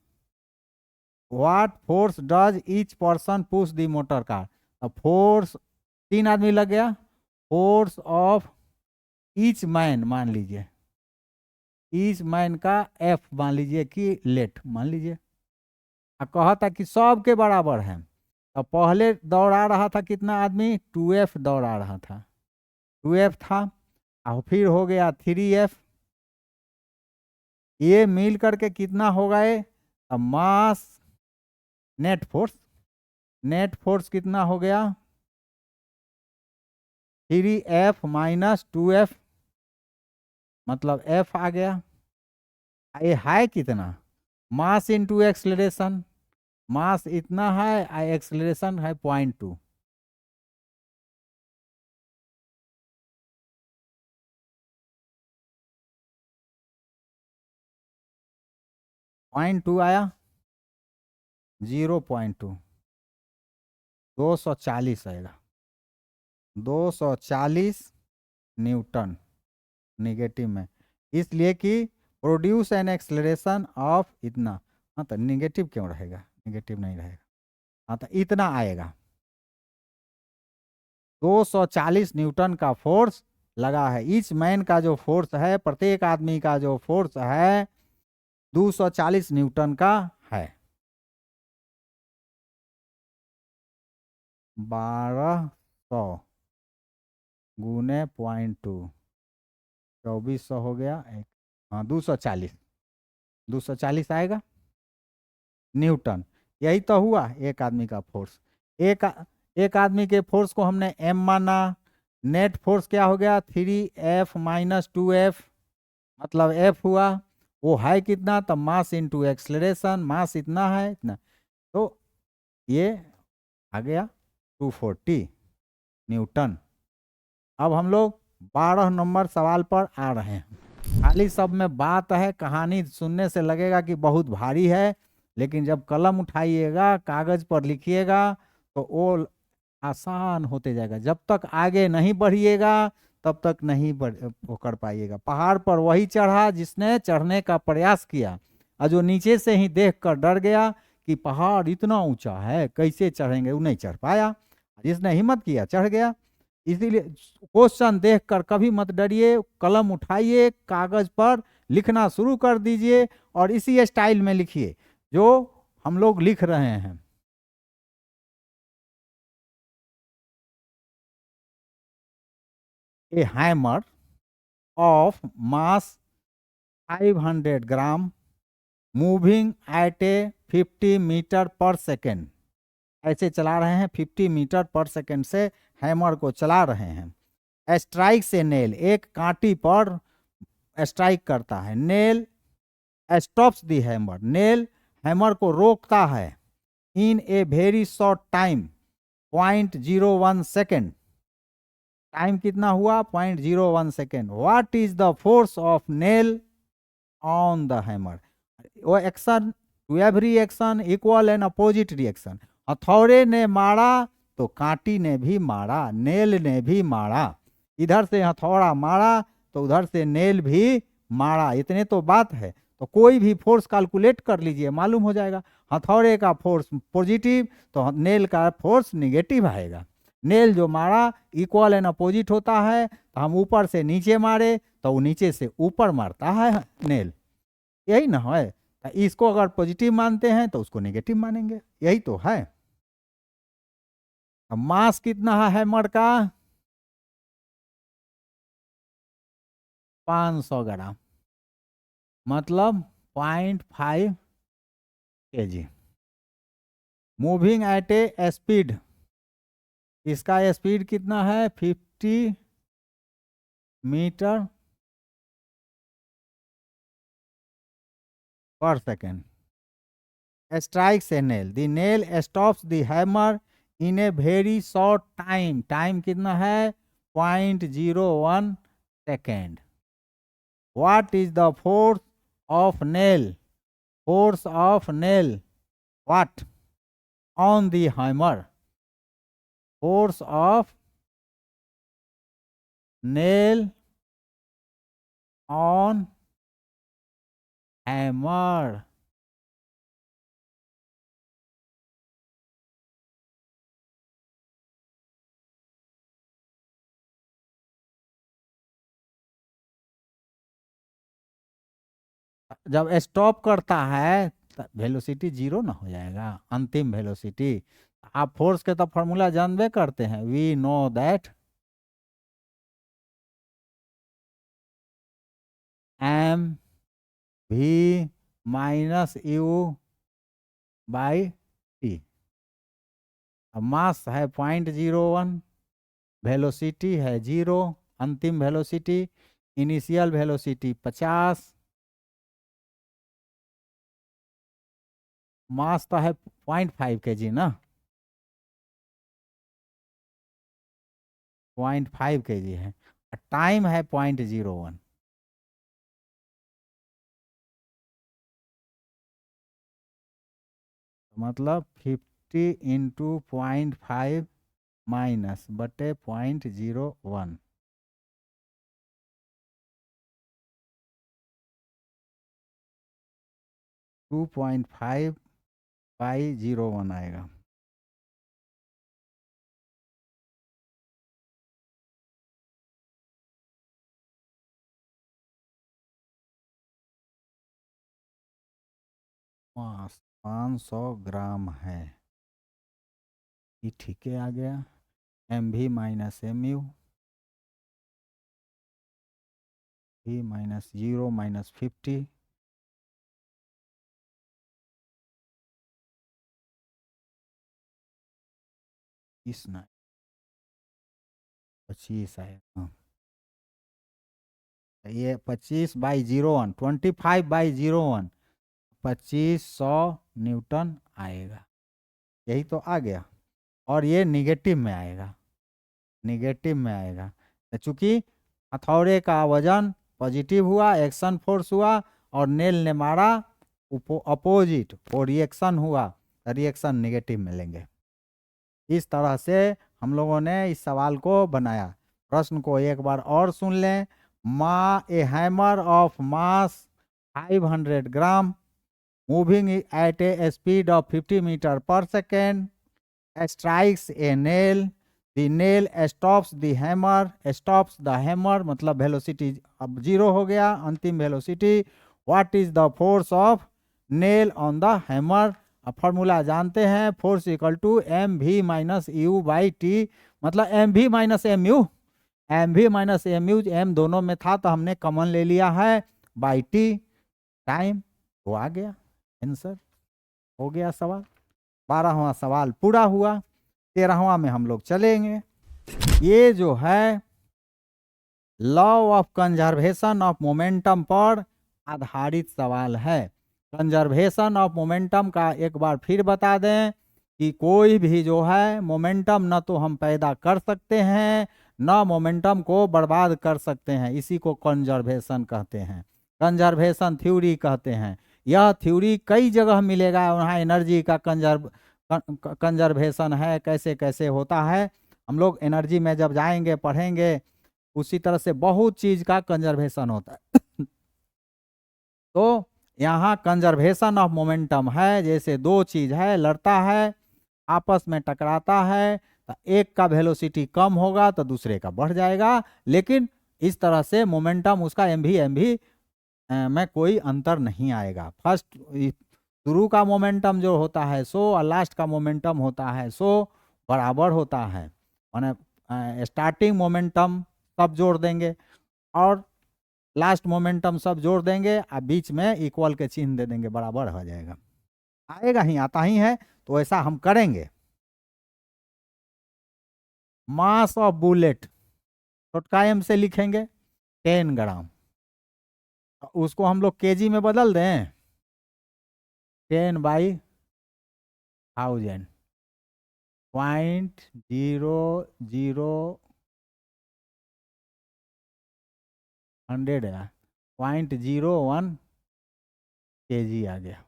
what force does each person push the motor car. Force 3 आदमी लग गया. फोर्स ऑफ ईच मैन मान लीजिए, ईच मैन का एफ मान लीजिए कि लेट मान लीजिए. कहा था कि सब के बराबर है. तो पहले दौड़ा रहा था कितना आदमी? 2F दौड़ा रहा था, 2F था. और फिर हो गया 3F. ये मिल करके कितना हो गए? मास नेट फोर्स कितना हो गया? 3F माइनस 2F, मतलब F आ गया. ये है कितना, मास इनटू एक्सेलरेशन, मास इतना है, एक्सेलरेशन है 0.2। 0.2 आया, 0.2, 240 आएगा, 240 न्यूटन निगेटिव में, इसलिए कि प्रोड्यूस एन एक्सेलरेशन ऑफ इतना। हाँ तो निगेटिव क्यों रहेगा, निगेटिव नहीं रहेगा। हाँ तो इतना आएगा, 240 न्यूटन का फोर्स लगा है। ईच मैन का जो फोर्स है, प्रत्येक आदमी का जो फोर्स है 240 न्यूटन का है। 1200 गुने 0.2, 2400 हो गया एक, हाँ 240, 240 आएगा न्यूटन। यही तो हुआ एक आदमी का फोर्स। एक आदमी के फोर्स को हमने m माना, नेट फोर्स क्या हो गया 3F माइनस 2F, मतलब F हुआ, वो है कितना, तो मास इनटू एक्सेलरेशन, मास इतना है इतना, तो ये आ गया 240 न्यूटन। अब हम लोग 12 नंबर सवाल पर आ रहे हैं। खाली सब में बात है, कहानी सुनने से लगेगा कि बहुत भारी है, लेकिन जब कलम उठाइएगा कागज पर लिखिएगा तो वो आसान होते जाएगा। जब तक आगे नहीं बढ़िएगा तब तक नहीं वो कर पाइएगा। पहाड़ पर वही चढ़ा जिसने चढ़ने का प्रयास किया, और जो नीचे से ही देख कर डर गया कि पहाड़ इतना ऊंचा है कैसे चढ़ेंगे, वो नहीं चढ़ पाया। जिसने हिम्मत किया चढ़ गया। इसीलिए क्वेश्चन देखकर कभी मत डरिए, कलम उठाइए, कागज पर लिखना शुरू कर दीजिए और इसी स्टाइल में लिखिए जो हम लोग लिख रहे हैं। A hammer of mass 500 gram moving at a 50 metre per second, ऐसे चला रहे हैं, 50 मीटर पर सेकेंड से हैमर को चला रहे हैं। स्ट्राइक से नेल, एक कांटी पर स्ट्राइक करता है, nail stops the hammer, nail hammer को रोकता है in a very short time 0.01 second. Time कितना हुआ 0.01 second. What is the force of nail on the hammer. वो action, to every action equal and opposite reaction. हथौड़े ने मारा तो कांटी ने भी मारा, नेल ने भी मारा। इधर से हथौड़ा मारा तो उधर से नेल भी मारा। इतने तो बात है, तो कोई भी फोर्स कैलकुलेट कर लीजिए, मालूम हो जाएगा। हथौड़े का फोर्स पॉजिटिव तो नेल का फोर्स निगेटिव आएगा। नेल जो मारा इक्वल एंड अपोजिट होता है, तो हम ऊपर से नीचे मारे तो वो नीचे से ऊपर मारता है नेल, यही ना है। तो इसको अगर पॉजिटिव मानते हैं तो उसको नेगेटिव मानेंगे, यही तो है। अब मास कितना है हैमर का 500 ग्राम, मतलब 0.5 kg। Moving at a speed, इसका स्पीड कितना है 50 metre per second. Strikes a nail, the nail stops the hammer in a very short time, time कितना है 0.01 second. What is the force of nail, force of nail what on the hammer, force of nail on hammer. जब stop करता है तो velocity zero ना हो जाएगा, अंतिम वेलोसिटी। आप फोर्स के तो फॉर्मूला जानबे करते हैं, we know that m we minus you by t. अब मास है 0.01, वेलोसिटी है जीरो, अंतिम वेलोसिटी, इनिशियल वेलोसिटी 50, मास तो है 0.5 kg ना, 0.5 kg है, टाइम है 0.01। मतलब 50 इंटू 0.5 माइनस बटे 0.01, 2.5 बाई 01 आएगा। मास 500 ग्राम है, ये ठीक है आ गया। एम भी माइनस एम यू, भी माइनस 0 माइनस 50, इस ना 25 आएगा। हाँ, ये 25 बाई 01, 25/01, 2500 न्यूटन आएगा। यही तो आ गया, और ये निगेटिव में आएगा, निगेटिव में आएगा। तो चूंकि हथौड़े का वजन पॉजिटिव हुआ, एक्शन फोर्स हुआ, और नेल ने मारा अपोजिट, वो रिएक्शन हुआ, तो रिएक्शन निगेटिव में लेंगे। इस तरह से हम लोगों ने इस सवाल को बनाया। प्रश्न को एक बार और सुन लें। A hammer of mass 500 gram moving at a speed of 50 metre per second strikes a nail, the nail stops the hammer, stops the hammer मतलब वेलोसिटी अब 0 हो गया, अंतिम velocity. What is the force of nail on the hammer? अब formula जानते हैं, force equal to M we minus you by T, मतलब M we minus M U, M we minus M U, M दोनों में था तो हमने common ले लिया है, बाई टी टाइम, तो आ गया आंसर, हो गया सवाल। 12वां सवाल पूरा हुआ। 13वां में हम लोग चलेंगे। ये जो है law of conservation of momentum पर आधारित सवाल है। कंजर्वेशन ऑफ मोमेंटम का एक बार फिर बता दें कि कोई भी जो है मोमेंटम न तो हम पैदा कर सकते हैं न मोमेंटम को बर्बाद कर सकते हैं, इसी को कंजर्वेशन कहते हैं, कंजर्वेशन थ्योरी कहते हैं। यह थ्योरी कई जगह मिलेगा, वहाँ एनर्जी का कंजर्वेशन है, कैसे कैसे होता है, हम लोग एनर्जी में जब जाएंगे पढ़ेंगे, उसी तरह से बहुत चीज का कंजर्वेशन होता है। तो यहाँ कंजर्वेशन ऑफ मोमेंटम है, जैसे दो चीज है, लड़ता है, आपस में टकराता है, तो एक का वेलोसिटी कम होगा तो दूसरे का बढ़ जाएगा, लेकिन इस तरह से मोमेंटम उसका एम भी में कोई अंतर नहीं आएगा। फर्स्ट शुरू का मोमेंटम जो होता है सो और लास्ट का मोमेंटम होता है सो बराबर होता है, माने स्टार्टिंग मोमेंटम सब जोड़ देंगे और लास्ट मोमेंटम सब जोड़ देंगे और बीच में इक्वल के चिन्ह दे देंगे, बराबर हो जाएगा। आएगा ही, आता ही है, तो ऐसा हम करेंगे। मास ऑफ बुलेट छोटका एम से लिखेंगे 10 ग्राम, उसको हम लोग केजी में बदल दें, 10/1000, 0.01 kg आ गया।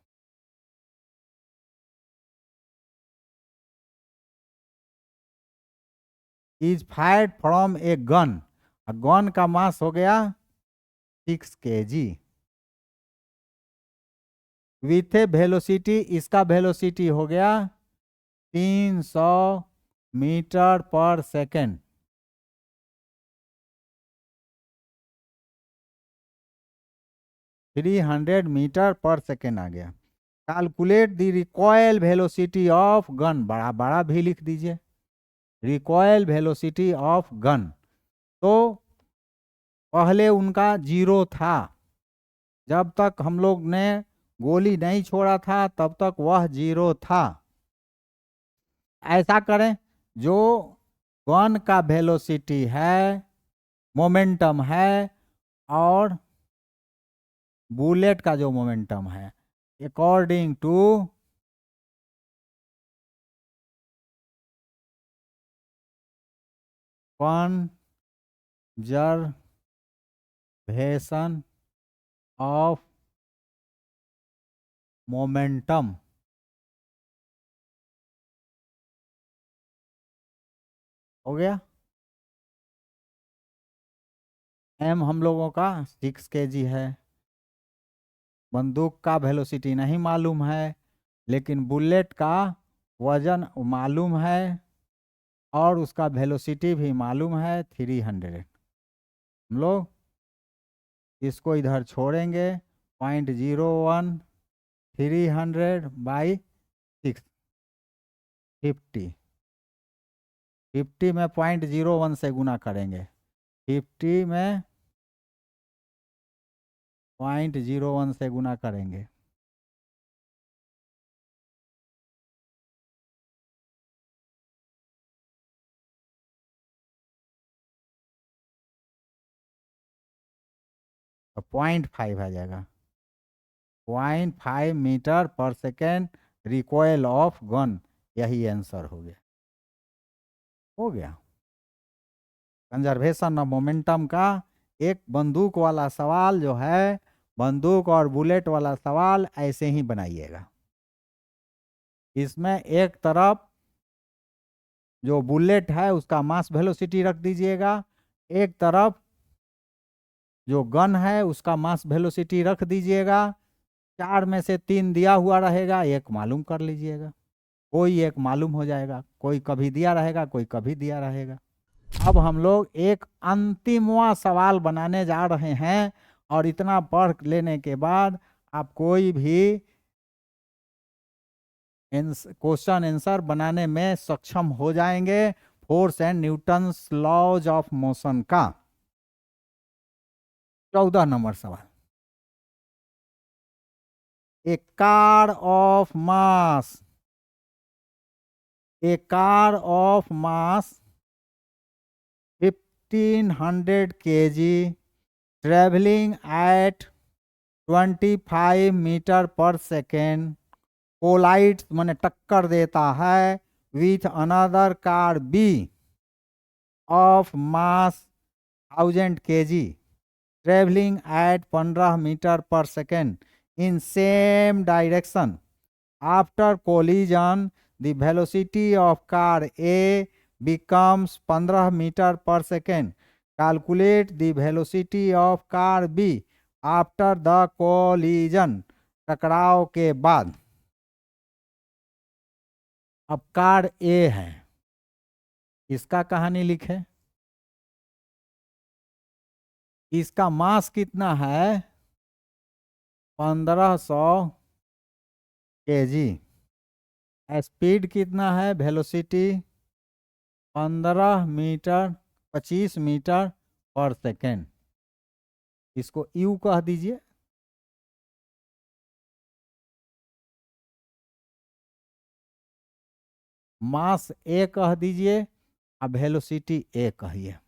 Is fired from a gun, gun का मास हो गया 6 kg विथ ए वेलोसिटी, इसका वेलोसिटी हो गया 300 metre per second, 300 metre per second आ गया। Calculate the recoil velocity of gun, बड़ा बड़ा भी लिख दीजिए, रिकॉयल वेलोसिटी ऑफ गन। तो पहले उनका 0 था, जब तक हम लोग ने गोली नहीं छोड़ा था तब तक वह 0 था। ऐसा करें, जो गन का वेलोसिटी है, मोमेंटम है, और बुलेट का जो मोमेंटम है, according to conservation of momentum. हो गया। एम हम लोगों का 6 kg है। बंदूक का वेलोसिटी नहीं मालूम है, लेकिन बुलेट का वजन मालूम है और उसका वेलोसिटी भी मालूम है 300। हम लोग इसको इधर छोड़ेंगे, 0.01 300/6 50। 50 में 0.01 से गुना करेंगे, 50 में 0.01 से गुना करेंगे। तो 0.5 आ जाएगा। 0.5 metre per second recoil of gun, यही आंसर हो गया। हो गया। कंजर्वेशन ऑफ मोमेंटम का एक बंदूक वाला सवाल जो है, बंदूक और बुलेट वाला सवाल ऐसे ही बनाइएगा। इसमें एक तरफ जो बुलेट है उसका मास वेलोसिटी रख दीजिएगा, एक तरफ जो गन है उसका मास वेलोसिटी रख दीजिएगा। 4 में से 3 दिया हुआ रहेगा, एक मालूम कर लीजिएगा। कोई एक मालूम हो जाएगा, कोई कभी दिया रहेगा, कोई कभी दिया रहेगा। अब हम लोग एक अंतिमवा सवाल बनाने जा रहे हैं, और इतना पढ़ लेने के बाद आप कोई भी क्वेश्चन आंसर बनाने में सक्षम हो जाएंगे। Force and Newton's laws of motion का 14 नंबर सवाल। A car of mass, a car of mass 1500 kg traveling at 25 metre per second collide माने टक्कर देता है with another car B of mass 1000 kg traveling at 15 meter per second in same direction. After collision, the velocity of car A becomes 15 meter per second. Calculate the velocity of car B after the collision. टकराव के बाद। अब car A है, इसका कहानी लिखे। इसका मास कितना है? 1500 kg। स्पीड कितना है? Velocity 25 metre per second. इसको यू कह दीजिए। मास ए कह दीजिए, अब वेलोसिटी ए कहिए।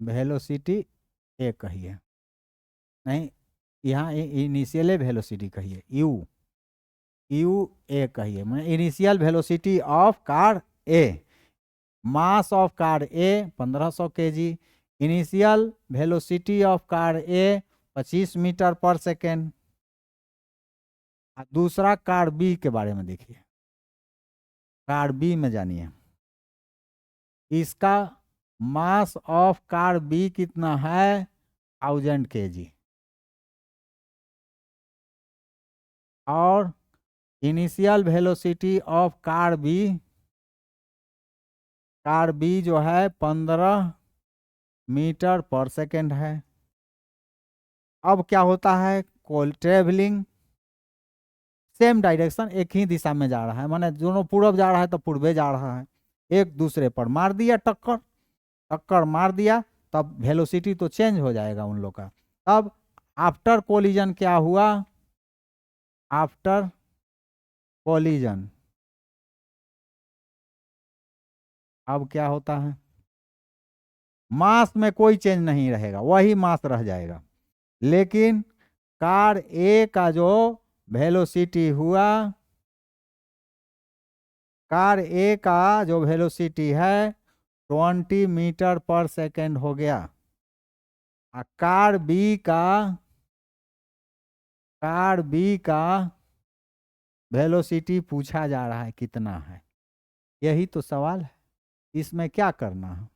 वेलोसिटी ए कहिए, नहीं, यहाँ इनिशियल वेलोसिटी कहिए, यू ए कहिए। मैं initial velocity of car A, mass of car A 1500 kg, initial velocity of car A 25 metre per second. दूसरा कार बी के बारे में देखिए। कार बी में जानिए, इसका मास ऑफ कार बी कितना है? 1000 kg। और initial velocity of car B जो है 15 मीटर पर सेकेंड है। अब क्या होता है? ट्रेवलिंग सेम डायरेक्शन, एक ही दिशा में जा रहा है, माने दोनों पूरब जा रहा है तो पूर्वे जा रहा है। एक दूसरे पर मार दिया टक्कर मार दिया, तब वेलोसिटी तो चेंज हो जाएगा उन लोग का। तब आफ्टर कोलिजन क्या हुआ? आफ्टर कोलिजन अब क्या होता है? मास में कोई चेंज नहीं रहेगा, वही मास रह जाएगा, लेकिन कार ए का जो वेलोसिटी हुआ कार ए का जो वेलोसिटी है 20 मीटर पर सेकेंड हो गया। कार बी का वेलोसिटी पूछा जा रहा है कितना है, यही तो सवाल है। इसमें क्या करना है?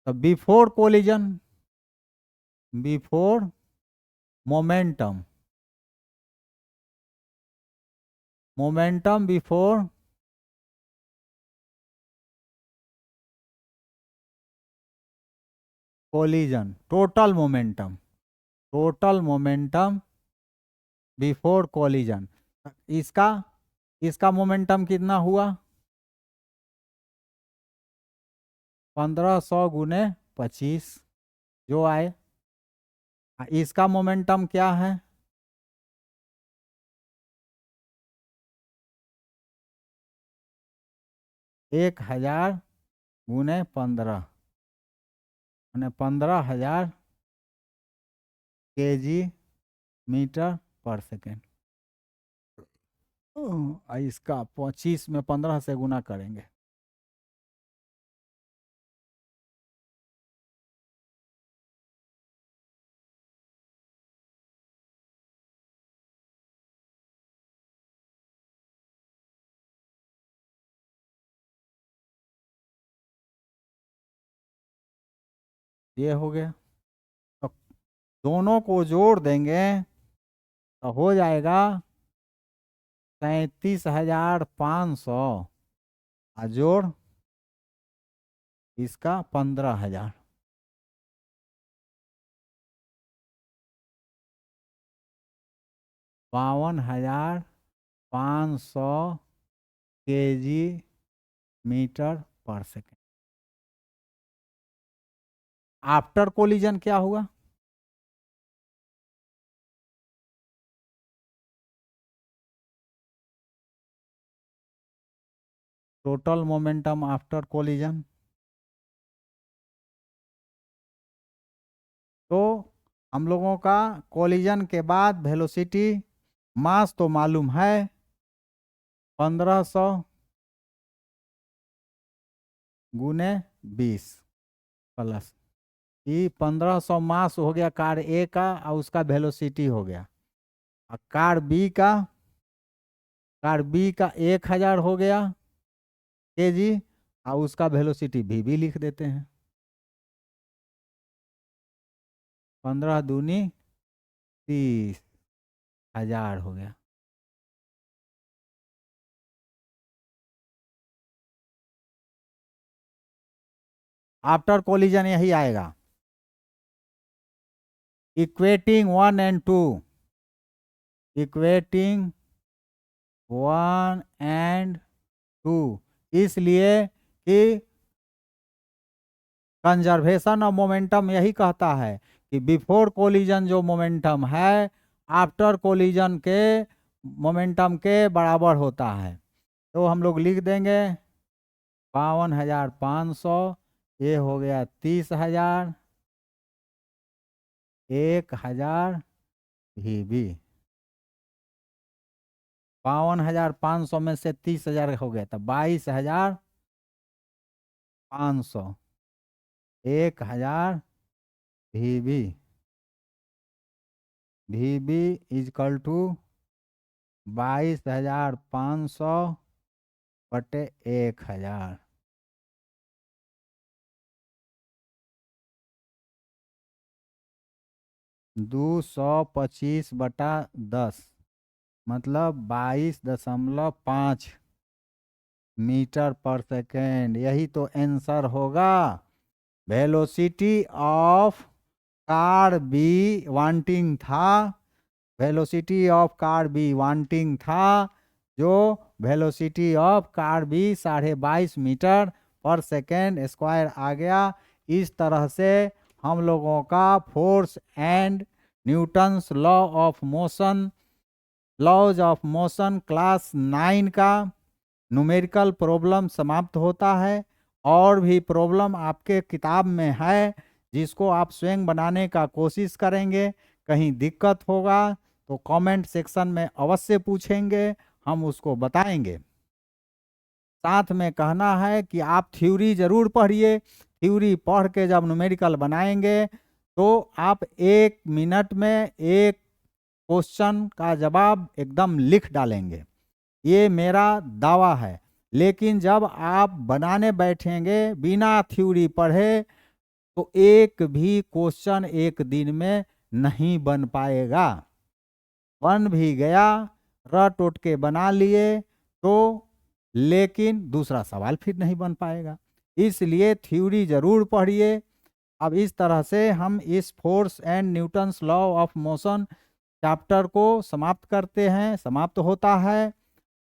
तो before momentum before collision, total momentum before collision. इसका इसका मोमेंटम कितना हुआ? 1500 गुने 25 जो आए। इसका मोमेंटम क्या है? 1000 गुने 15 यानी 15,000 kg मीटर पर सेकेंड। इसका 25 में 15 से गुना करेंगे। ये हो गया। तो दोनों को जोड़ देंगे तो हो जाएगा 37,500 जोड़ इसका 15,000। 52,500 kg metre per second. After collision क्या हुआ? Total momentum after collision. तो हम लोगों का कोलिजन के बाद वेलोसिटी मास तो मालूम है 1500 गुने 20 प्लस ये 1500 मास हो गया कार ए का और उसका वेलोसिटी हो गया। और कार बी का 1000 हो गया केजी और उसका वेलोसिटी भी लिख देते हैं। 15 दूनी 30,000 हो गया। आफ्टर कोलिजन यही आएगा। इक्वेटिंग 1 एंड 2 इसलिए कि कंजर्वेशन ऑफ मोमेंटम यही कहता है कि बिफोर कोलिजन जो मोमेंटम है आफ्टर कोलिजन के मोमेंटम के बराबर होता है। तो हम लोग लिख देंगे 52,500 ये हो गया 30,000 1000 भी 52,500 में से 30,000 हो गया तो 22,500 1000 भी इजकल टू 22,500 बटे 1000। 225 बटा 10 मतलब 22.5 मीटर पर सेकेंड। यही तो आंसर होगा। Velocity of car be wanting था, velocity of car be wanting था, जो velocity of car be 22.5 meter per second square आ गया। इस तरह से हम लोगों का force and Newton's laws of motion class 9 का न्यूमेरिकल प्रॉब्लम समाप्त होता है। और भी प्रॉब्लम आपके किताब में है जिसको आप स्वयं बनाने का कोशिश करेंगे। कहीं दिक्कत होगा तो कमेंट सेक्शन में अवश्य पूछेंगे, हम उसको बताएंगे। साथ में कहना है कि आप थ्योरी ज़रूर पढ़िए। थ्योरी पढ़ के जब न्यूमेरिकल बनाएंगे तो आप 1 मिनट में एक क्वेश्चन का जवाब एकदम लिख डालेंगे, ये मेरा दावा है। लेकिन जब आप बनाने बैठेंगे बिना थ्योरी पढ़े तो एक भी क्वेश्चन एक दिन में नहीं बन पाएगा। बन भी गया, रट उठ के बना लिए तो, लेकिन दूसरा सवाल फिर नहीं बन पाएगा। इसलिए थ्योरी जरूर पढ़िए। अब इस तरह से हम इस force and Newton's law of motion chapter को समाप्त करते हैं, समाप्त होता है।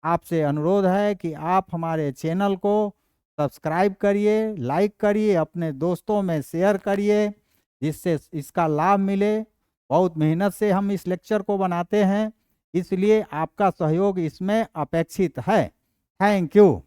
आपसे अनुरोध है कि आप हमारे चैनल को सब्सक्राइब करिए, लाइक करिए, अपने दोस्तों में शेयर करिए, जिससे इसका लाभ मिले। बहुत मेहनत से हम इस लेक्चर को बनाते हैं, इसलिए आपका सहयोग इसमें अपेक्षित है। Thank you.